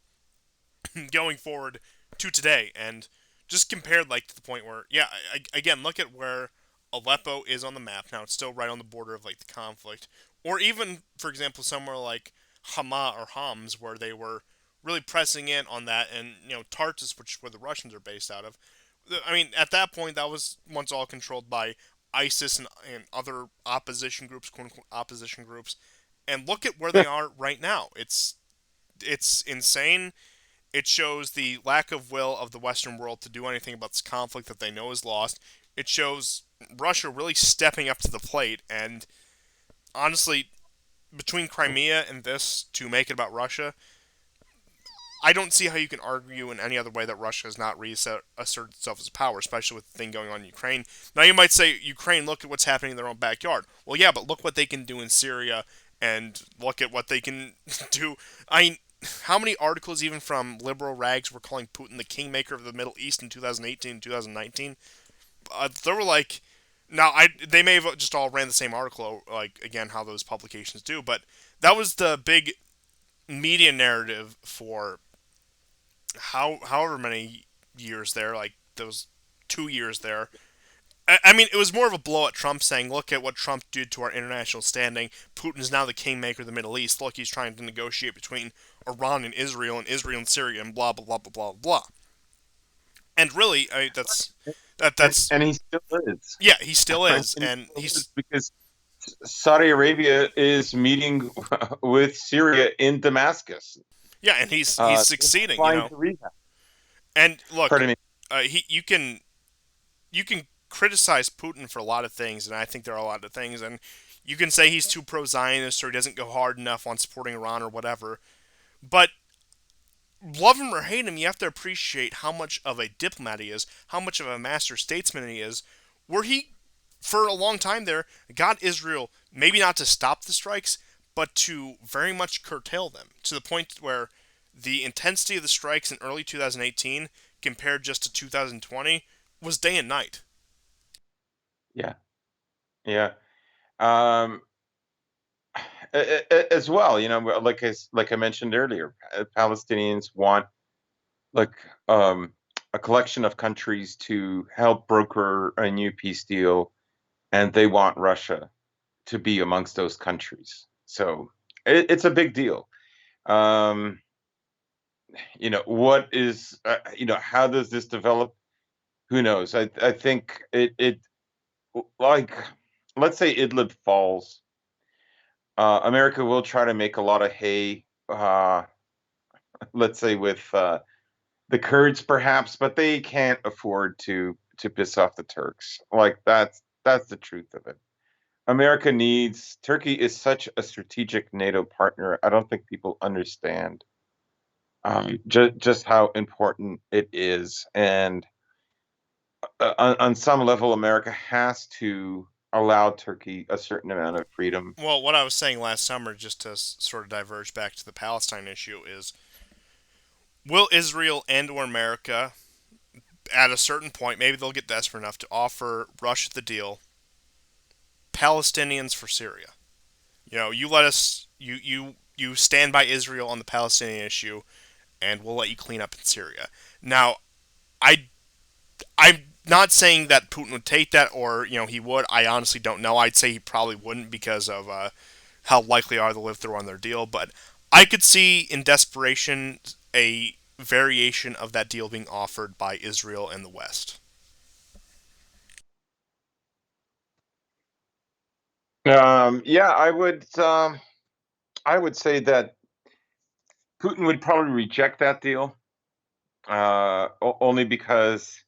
going forward to today, and just compared like to the point where, yeah, again, look at where Aleppo is on the map now. It's still right on the border of like the conflict, or even, for example, somewhere like Hama or Homs, where they were really pressing in on that, and Tartus, which is where the Russians are based out of. I mean, at that point, that was once all controlled by ISIS and other opposition groups, quote unquote opposition groups. And look at where they are right now. It's insane. It shows the lack of will of the Western world to do anything about this conflict that they know is lost. It shows Russia really stepping up to the plate, and honestly, between Crimea and this to make it about Russia, I don't see how you can argue in any other way that Russia has not reasserted itself as a power, especially with the thing going on in Ukraine. Now, you might say, Ukraine, look at what's happening in their own backyard. Well, yeah, but look what they can do in Syria, and look at what they can do. I mean, how many articles, even from liberal rags, were calling Putin the kingmaker of the Middle East in 2018 and 2019? There were like, now they may have just all ran the same article, like again how those publications do, but that was the big media narrative for however many years there, like those 2 years there. I mean, it was more of a blow at Trump, saying, "Look at what Trump did to our international standing. Putin is now the kingmaker of the Middle East. Look, he's trying to negotiate between Iran and Israel and Syria, and blah blah blah blah blah blah." And really, and, that's and he still is. yeah, he still And is, he and still is he's because Saudi Arabia is meeting with Syria in Damascus. yeah, and he's succeeding, Flying to rehab. And look, Pardon me. he you can criticize Putin for a lot of things, and I think there are a lot of things, and you can say he's too pro-Zionist or he doesn't go hard enough on supporting Iran or whatever. But love him or hate him, you have to appreciate how much of a diplomat he is, how much of a master statesman he is. Where he, for a long time there, got Israel maybe not to stop the strikes, but to very much curtail them to the point where the intensity of the strikes in early 2018 compared just to 2020 was day and night. Yeah, yeah. Um, as well, like I mentioned earlier, Palestinians want like a collection of countries to help broker a new peace deal, and they want Russia to be amongst those countries. So it's a big deal. Um, what is, how does this develop? Who knows? I think it like, let's say Idlib falls. America will try to make a lot of hay, let's say with the Kurds perhaps, but they can't afford to piss off the Turks. Like that's the truth of it. America needs Turkey is such a strategic NATO partner. I don't think people understand just how important it is, and on some level, America has to allow Turkey a certain amount of freedom. Well, what I was saying last summer, just to sort of diverge back to the Palestine issue, is will Israel and or America, at a certain point, maybe they'll get desperate enough to offer Russia the deal, Palestinians for Syria. You let us, you stand by Israel on the Palestinian issue, and we'll let you clean up in Syria. Now, I I'm not saying that Putin would take that or he would. I honestly don't know. I'd say he probably wouldn't because of how likely are they to live through on their deal. But I could see in desperation a variation of that deal being offered by Israel and the West. Yeah, I would say that Putin would probably reject that deal, only because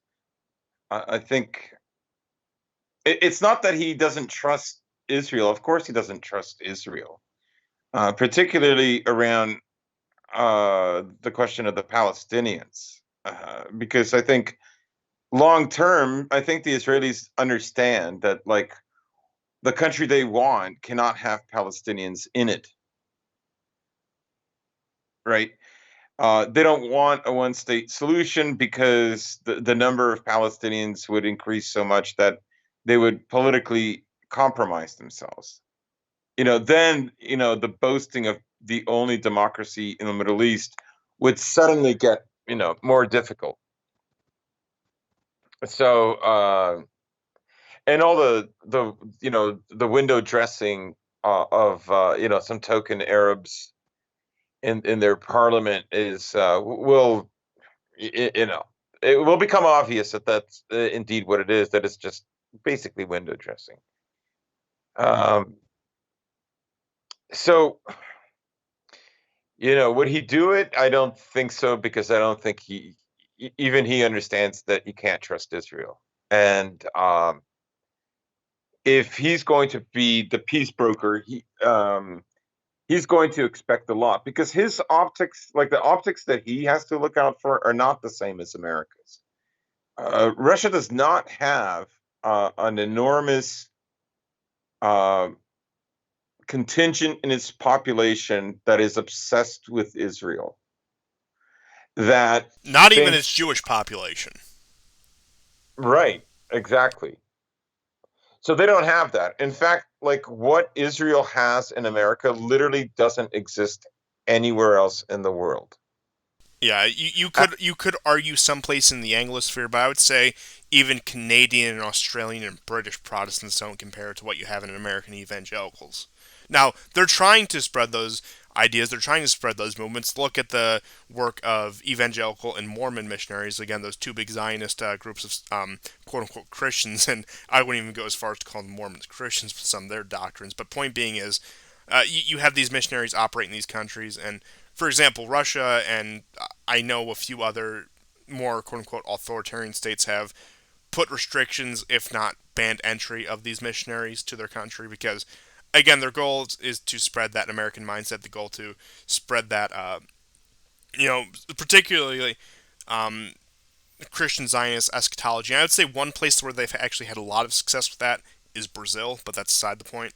I think it's not that he doesn't trust Israel. Of course, he doesn't trust Israel, particularly around the question of the Palestinians, because I think long term, I think the Israelis understand that like the country they want cannot have Palestinians in it, right? They don't want a one state solution because the number of Palestinians would increase so much that they would politically compromise themselves. Then, the boasting of the only democracy in the Middle East would suddenly get, more difficult. So, and all the window dressing of, some token Arabs in their parliament is will you know it will become obvious that that's indeed what it is, that it's just basically window dressing. um so would he do it? I don't think so, because I don't think even he understands that he can't trust Israel. And if he's going to be the peace broker, he's going to expect a lot, because his optics, like the optics that he has to look out for, are not the same as America's. Russia does not have an enormous uh, contingent in its population that is obsessed with Israel, that Not even its thinks, Jewish population. right, exactly. So they don't have that. In fact, like what Israel has in America literally doesn't exist anywhere else in the world. Yeah, you could argue someplace in the Anglosphere, but I would say even Canadian and Australian and British Protestants don't compare to what you have in American evangelicals. Now, they're trying to spread those ideas, they're trying to spread those movements. Look at the work of evangelical and Mormon missionaries, again, those two big Zionist groups of quote unquote Christians, and I wouldn't even go as far as to call them Mormons Christians for some of their doctrines, but point being is you have these missionaries operate in these countries, and for example, Russia and I know a few other more quote unquote authoritarian states have put restrictions, if not banned entry of these missionaries to their country because, again, their goal is to spread that American mindset, the goal to spread that, particularly um, Christian Zionist eschatology. And I would say one place where they've actually had a lot of success with that is Brazil, but that's aside the point.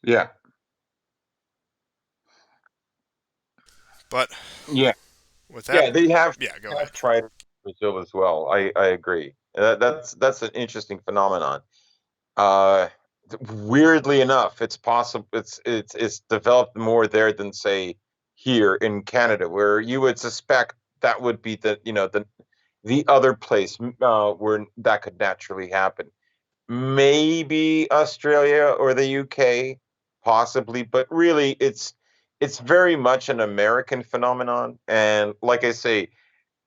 Yeah. But Yeah. with that, Yeah, they yeah, go ahead. have tried it in Brazil as well. I agree. That's an interesting phenomenon. Uh, Weirdly enough, it's possible it's developed more there than say here in Canada, where you would suspect that would be the other place where that could naturally happen. Maybe Australia or the UK, possibly, but really it's very much an American phenomenon. And like I say,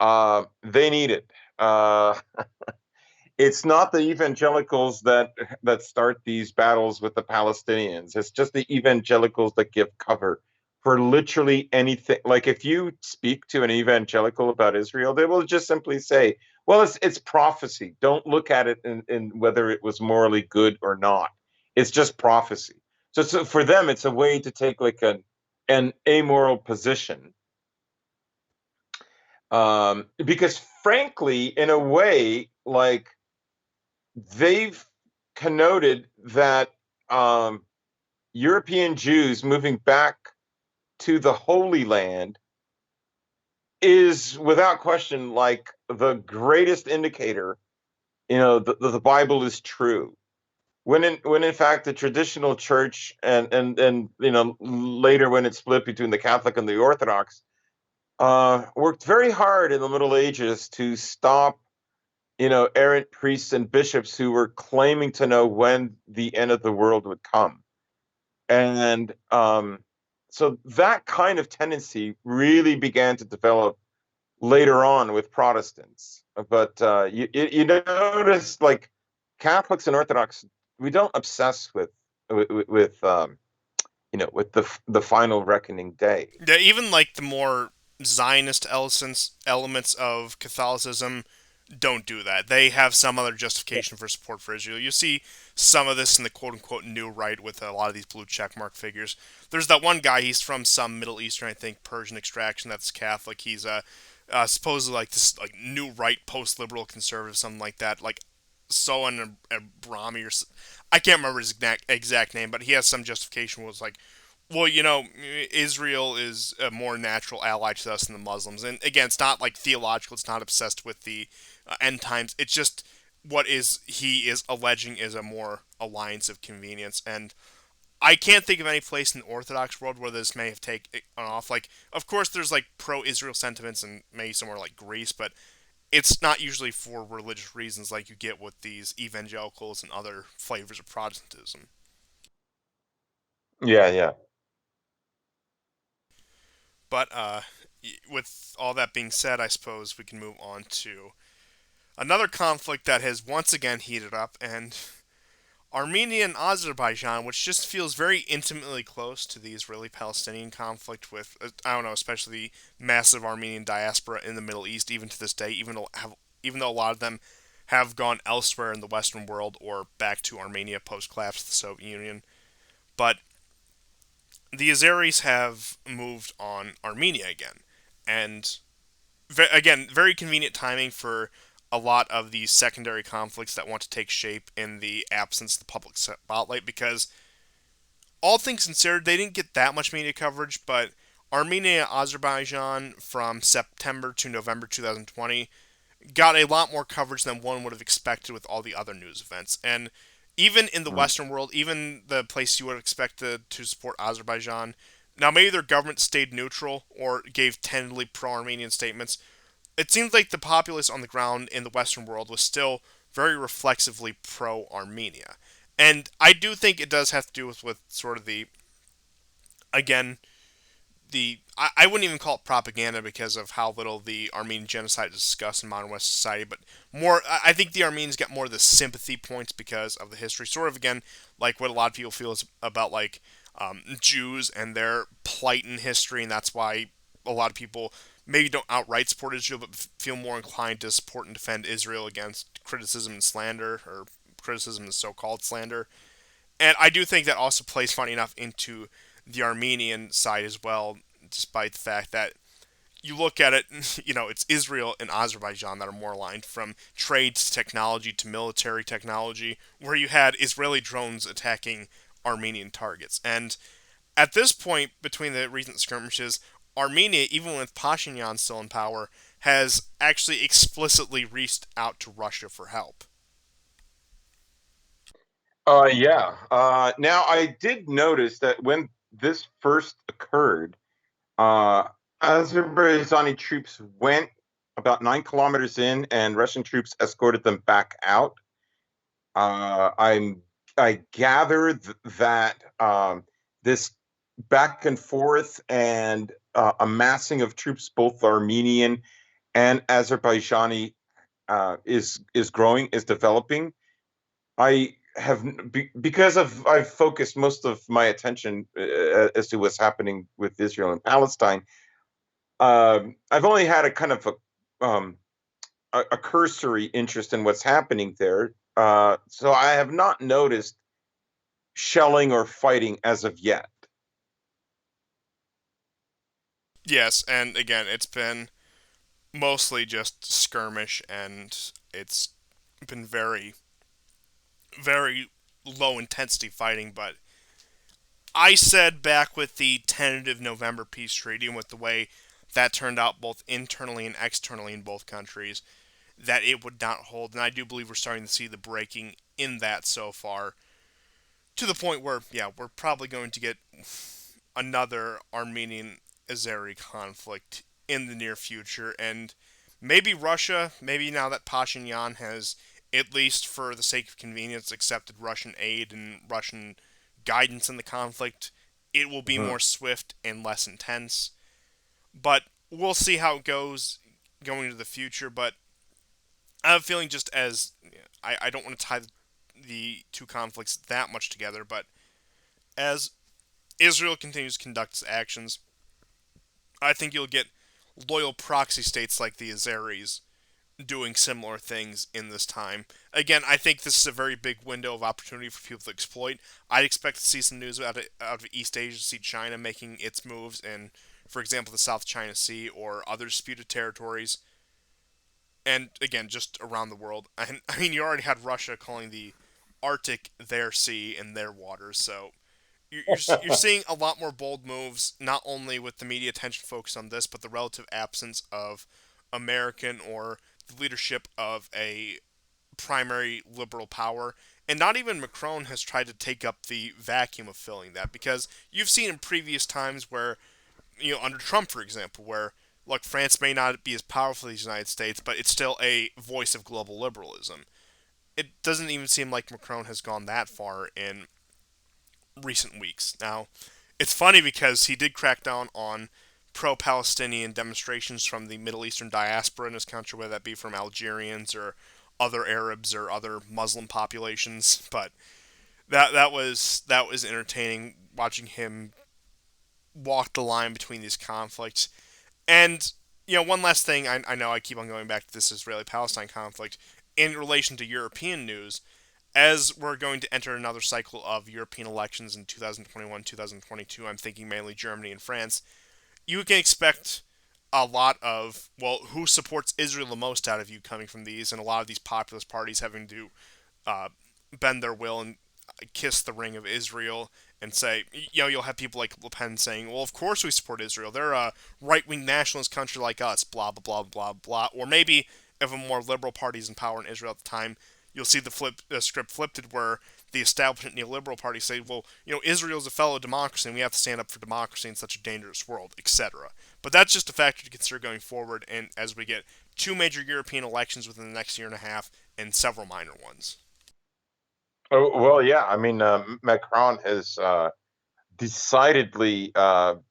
they need it. It's not the evangelicals that start these battles with the Palestinians. It's just the evangelicals that give cover for literally anything. Like if you speak to an evangelical about Israel, they will just simply say, "Well, it's prophecy. Don't look at it in whether it was morally good or not. It's just prophecy." So for them, it's a way to take like an amoral position, because frankly, in a way, like they've connoted that um, European Jews moving back to the Holy Land is without question like the greatest indicator, the Bible is true. When in fact the traditional church and later when it split between the Catholic and the Orthodox, worked very hard in the Middle Ages to stop errant priests and bishops who were claiming to know when the end of the world would come. And so that kind of tendency really began to develop later on with Protestants. But you notice like Catholics and Orthodox, we don't obsess with the final reckoning day. Yeah, even like the more Zionist elements of Catholicism don't do that. They have some other justification for support for Israel. You see some of this in the quote unquote new right with a lot of these blue checkmark figures. There's that one guy, he's from some Middle Eastern, I think, Persian extraction that's Catholic. He's supposedly like this like new right post liberal conservative, something like that. Like Sohan Abrami I can't remember his exact name, but he has some justification was like, well, Israel is a more natural ally to us than the Muslims. And again, it's not like theological. It's not obsessed with the end times. It's just what is he is alleging is a more alliance of convenience. And I can't think of any place in the Orthodox world where this may have taken off. Like, of course, there's like pro-Israel sentiments and maybe somewhere like Greece, but it's not usually for religious reasons like you get with these evangelicals and other flavors of Protestantism. Yeah, yeah. But with all that being said, I suppose we can move on to another conflict that has once again heated up, and Armenian Azerbaijan, which just feels very intimately close to the Israeli-Palestinian conflict with, I don't know, especially the massive Armenian diaspora in the Middle East, even to this day, even though a lot of them have gone elsewhere in the Western world or back to Armenia post collapse of the Soviet Union. But the Azeris have moved on Armenia again, and again, very convenient timing for a lot of these secondary conflicts that want to take shape in the absence of the public spotlight because all things considered, they didn't get that much media coverage, but Armenia Azerbaijan from September to November 2020 got a lot more coverage than one would have expected with all the other news events. And even in the Mm. Western world, even the place you would expect to support Azerbaijan, now maybe their government stayed neutral or gave tentatively pro Armenian statements, it seems like the populace on the ground in the Western world was still very reflexively pro Armenia. And I do think it does have to do with sort of again, I wouldn't even call it propaganda because of how little the Armenian genocide is discussed in modern Western society, but more, I think the Armenians get more of the sympathy points because of the history. Sort of, again, like what a lot of people feel is about, like, Jews and their plight in history, and that's why a lot of people maybe don't outright support Israel, but feel more inclined to support and defend Israel against criticism and slander, or criticism and so called slander. And I do think that also plays, funny enough, into the Armenian side as well, despite the fact that you look at it, it's Israel and Azerbaijan that are more aligned from trade to technology to military technology, where you had Israeli drones attacking Armenian targets. And at this point, between the recent skirmishes, Armenia, even with Pashinyan still in power, has actually explicitly reached out to Russia for help. Yeah. Now I did notice that when this first occurred, uh, Azerbaijani troops went about 9 kilometers in, and Russian troops escorted them back out. Uh, I'm I gather that this back and forth and amassing of troops, both Armenian and Azerbaijani, is growing, is developing. I have because of I've focused most of my attention as to what's happening with Israel and Palestine. I've only had a kind of a cursory interest in what's happening there. So I have not noticed shelling or fighting as of yet. Yes, and again, it's been mostly just skirmish, and it's been very, very low intensity fighting. But I said back with the tentative November peace treaty and with the way that turned out both internally and externally in both countries, that it would not hold. And I do believe we're starting to see the breaking in that so far, to the point where, yeah, we're probably going to get another Armenian Azeri conflict in the near future. And maybe Russia, maybe now that Pashinyan has, at least for the sake of convenience, accepted Russian aid and Russian guidance in the conflict, it will be Mhm. more swift and less intense. But we'll see how it goes going into the future. But I have a feeling, just as I don't want to tie the two conflicts that much together, but as Israel continues to conduct its actions, I think you'll get loyal proxy states like the Azeris doing similar things in this time. Again, I think this is a very big window of opportunity for people to exploit. I'd expect to see some news out of East Asia, to see China making its moves in, for example, the South China Sea or other disputed territories. And again, just around the world. I mean, you already had Russia calling the Arctic their sea and their waters, so you're seeing a lot more bold moves, not only with the media attention focused on this, but the relative absence of American or the leadership of a primary liberal power. And not even Macron has tried to take up the vacuum of filling that, because you've seen in previous times where, under Trump, for example, where, look, France may not be as powerful as the United States, but it's still a voice of global liberalism. It doesn't even seem like Macron has gone that far in recent weeks. Now, it's funny because he did crack down on pro-Palestinian demonstrations from the Middle Eastern diaspora in his country, whether that be from Algerians or other Arabs or other Muslim populations. But that was entertaining, watching him walk the line between these conflicts. And one last thing, I know I keep on going back to this Israeli-Palestine conflict in relation to European news, as we're going to enter another cycle of European elections in 2021, 2022. I'm thinking mainly Germany and France. You can expect a lot of, well, who supports Israel the most out of you coming from these, and a lot of these populist parties having to uh, bend their will and kiss the ring of Israel and say, you'll have people like Le Pen saying, well, of course we support Israel. They're a right wing nationalist country like us, blah, blah, blah, blah, blah. Or maybe if a more liberal party is in power in Israel at the time, you'll see the script flipped where the establishment neoliberal party say, well, Israel's a fellow democracy and we have to stand up for democracy in such a dangerous world, etc. But that's just a factor to consider going forward, and as we get two major European elections within the next year and a half and several minor ones. Oh, well, yeah. I mean, Macron has decidedly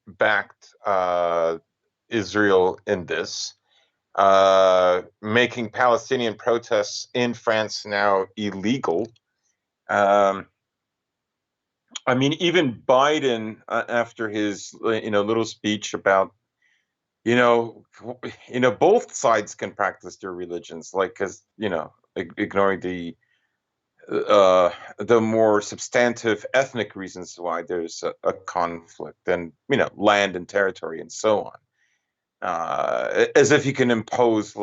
backed Israel in this, making Palestinian protests in France now illegal. Um, I mean, even Biden, after his little speech about you know both sides can practice their religions, like because ignoring the more substantive ethnic reasons why there's a conflict, and land and territory and so on, as if you can impose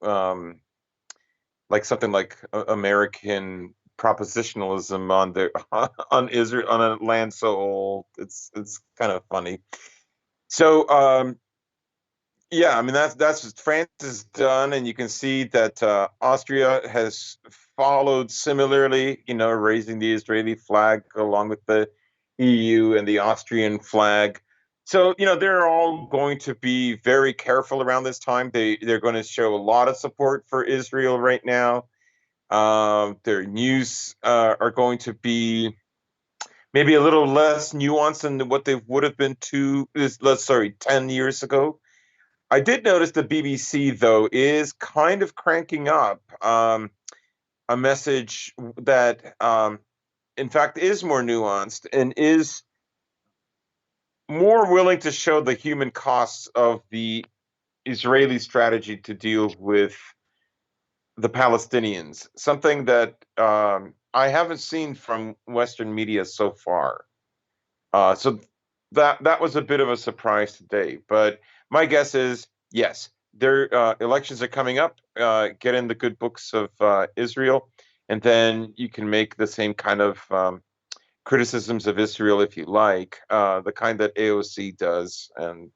um, like something like American propositionalism on the on Israel on a land so old. It's kind of funny. So yeah, I mean that's just France is done, and you can see that Austria has followed similarly. Raising the Israeli flag along with the EU and the Austrian flag. So they're all going to be very careful around this time. They're going to show a lot of support for Israel right now. Their news are going to be maybe a little less nuanced than what they would have been let's sorry, 10 years ago. I did notice the BBC, though, is kind of cranking up a message that, in fact, is more nuanced and is more willing to show the human costs of the Israeli strategy to deal with the Palestinians, something that I haven't seen from Western media so far. So that was a bit of a surprise today. But my guess is yes, their elections are coming up. Get in the good books of Israel, and then you can make the same kind of criticisms of Israel if you like, the kind that AOC does, and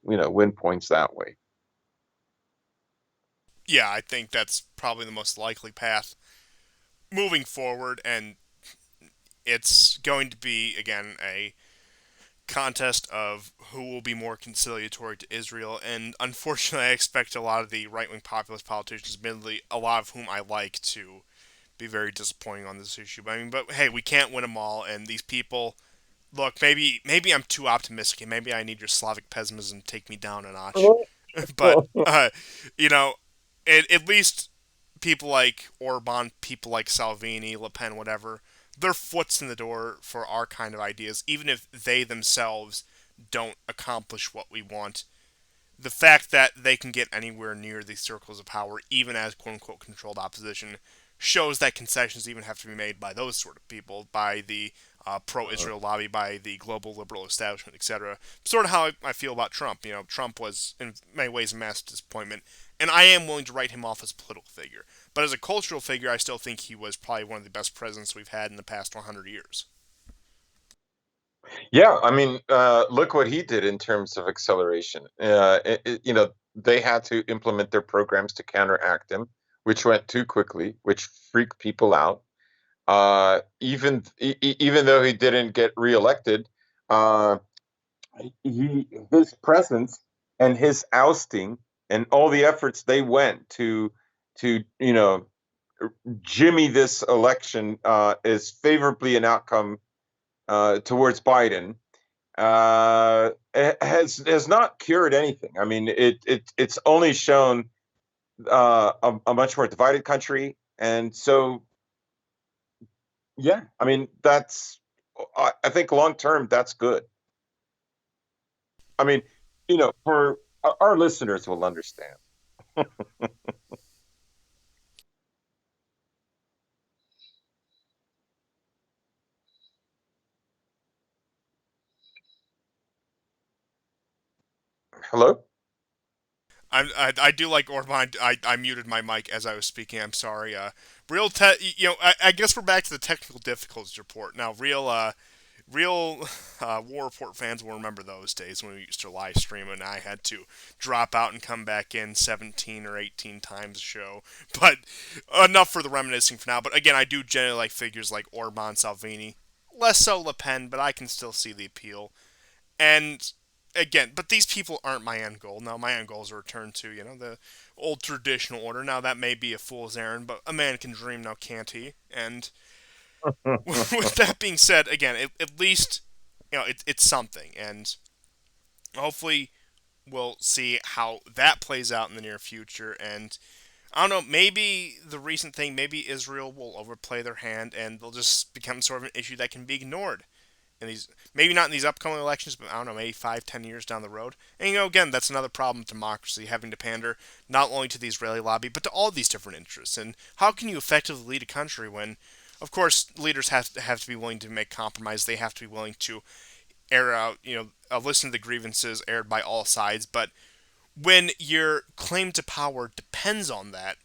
win points that way. Yeah, I think that's probably the most likely path moving forward, and it's going to be again a contest of who will be more conciliatory to Israel. And unfortunately, I expect a lot of the right wing populist politicians, admittedly, a lot of whom I like, to be very disappointing on this issue. But I mean, but hey, we can't win them all, and these people. Look, maybe I'm too optimistic, and maybe I need your Slavic pessimism to take me down a notch. But you know, at least people like Orban, people like Salvini, Le Pen, whatever, their foot's in the door for our kind of ideas, even if they themselves don't accomplish what we want. The fact that they can get anywhere near these circles of power, even as quote unquote controlled opposition, shows that concessions even have to be made by those sort of people, by the pro-Israel lobby, by the global liberal establishment, etc. Sort of how I feel about Trump. Trump was in many ways a massive disappointment, and I am willing to write him off as a political figure. But as a cultural figure, I still think he was probably one of the best presidents we've had in the past 100 years. Yeah, I mean, look what he did in terms of acceleration. They had to implement their programs to counteract him, which went too quickly, which freaked people out. Even though he didn't get reelected, uh, his presence and his ousting and all the efforts they went to jimmy this election is favorably an outcome towards Biden has not cured anything. I mean, it's only shown a much more divided country, and so yeah, I mean I think long term that's good. I mean, for our listeners will understand. Hello. I do like Orban. I muted my mic as I was speaking. I'm sorry. I guess we're back to the technical difficulties report now. Real War Report fans will remember those days when we used to live stream and I had to drop out and come back in 17 or 18 times a show. But enough for the reminiscing for now. But again, I do generally like figures like Orban, Salvini. Less so Le Pen, but I can still see the appeal. And again, but these people aren't my end goal. Now, my end goal is a return to, the old traditional order. Now, that may be a fool's errand, but a man can dream, now can't he? And with that being said, again, at least, it's something. And hopefully we'll see how that plays out in the near future. And I don't know, maybe the recent thing, maybe Israel will overplay their hand and they'll just become sort of an issue that can be ignored in these, maybe not in these upcoming elections, but I don't know, maybe 5, 10 years down the road. And again, that's another problem of democracy, having to pander not only to the Israeli lobby, but to all these different interests. And how can you effectively lead a country when, of course, leaders have to be willing to make compromise. They have to be willing to air out, listen to the grievances aired by all sides. But when your claim to power depends on that,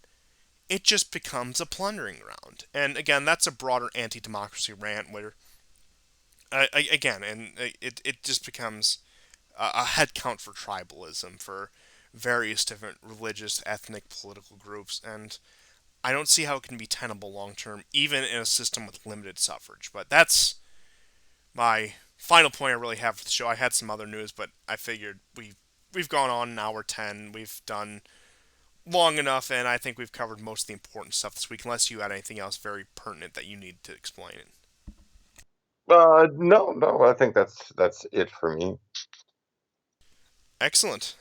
it just becomes a plundering ground. And again, that's a broader anti-democracy rant where, again, and it just becomes a head count for tribalism for various different religious, ethnic, political groups, and I don't see how it can be tenable long term, even in a system with limited suffrage. But that's my final point I really have for the show. I had some other news, but I figured we've gone on an hour 10. We've done long enough, and I think we've covered most of the important stuff this week. Unless you had anything else very pertinent that you need to explain. No, no, I think that's it for me. Excellent.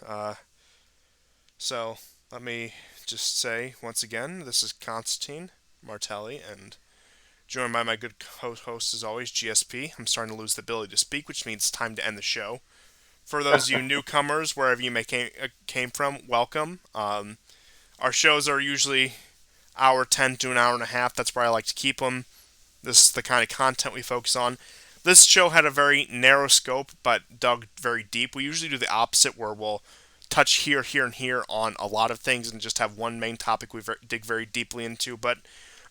So let me just say once again, this is Constantine Martelli, and joined by my good host as always, GSP. I'm starting to lose the ability to speak, which means it's time to end the show. For those of you newcomers, wherever you may came from, welcome. Our shows are usually hour 10 to an hour and a half. That's where I like to keep them. This is the kind of content we focus on. This show had a very narrow scope, but dug very deep. We usually do the opposite, where we'll touch here, here, and here on a lot of things and just have one main topic we dig very deeply into. But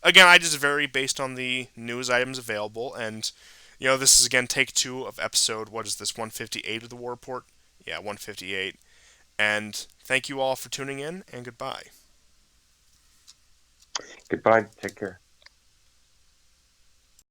again, I just vary based on the news items available. And, this is again take two of episode, what is this, 158 of the War Report? Yeah, 158. And thank you all for tuning in, and goodbye. Goodbye. Take care.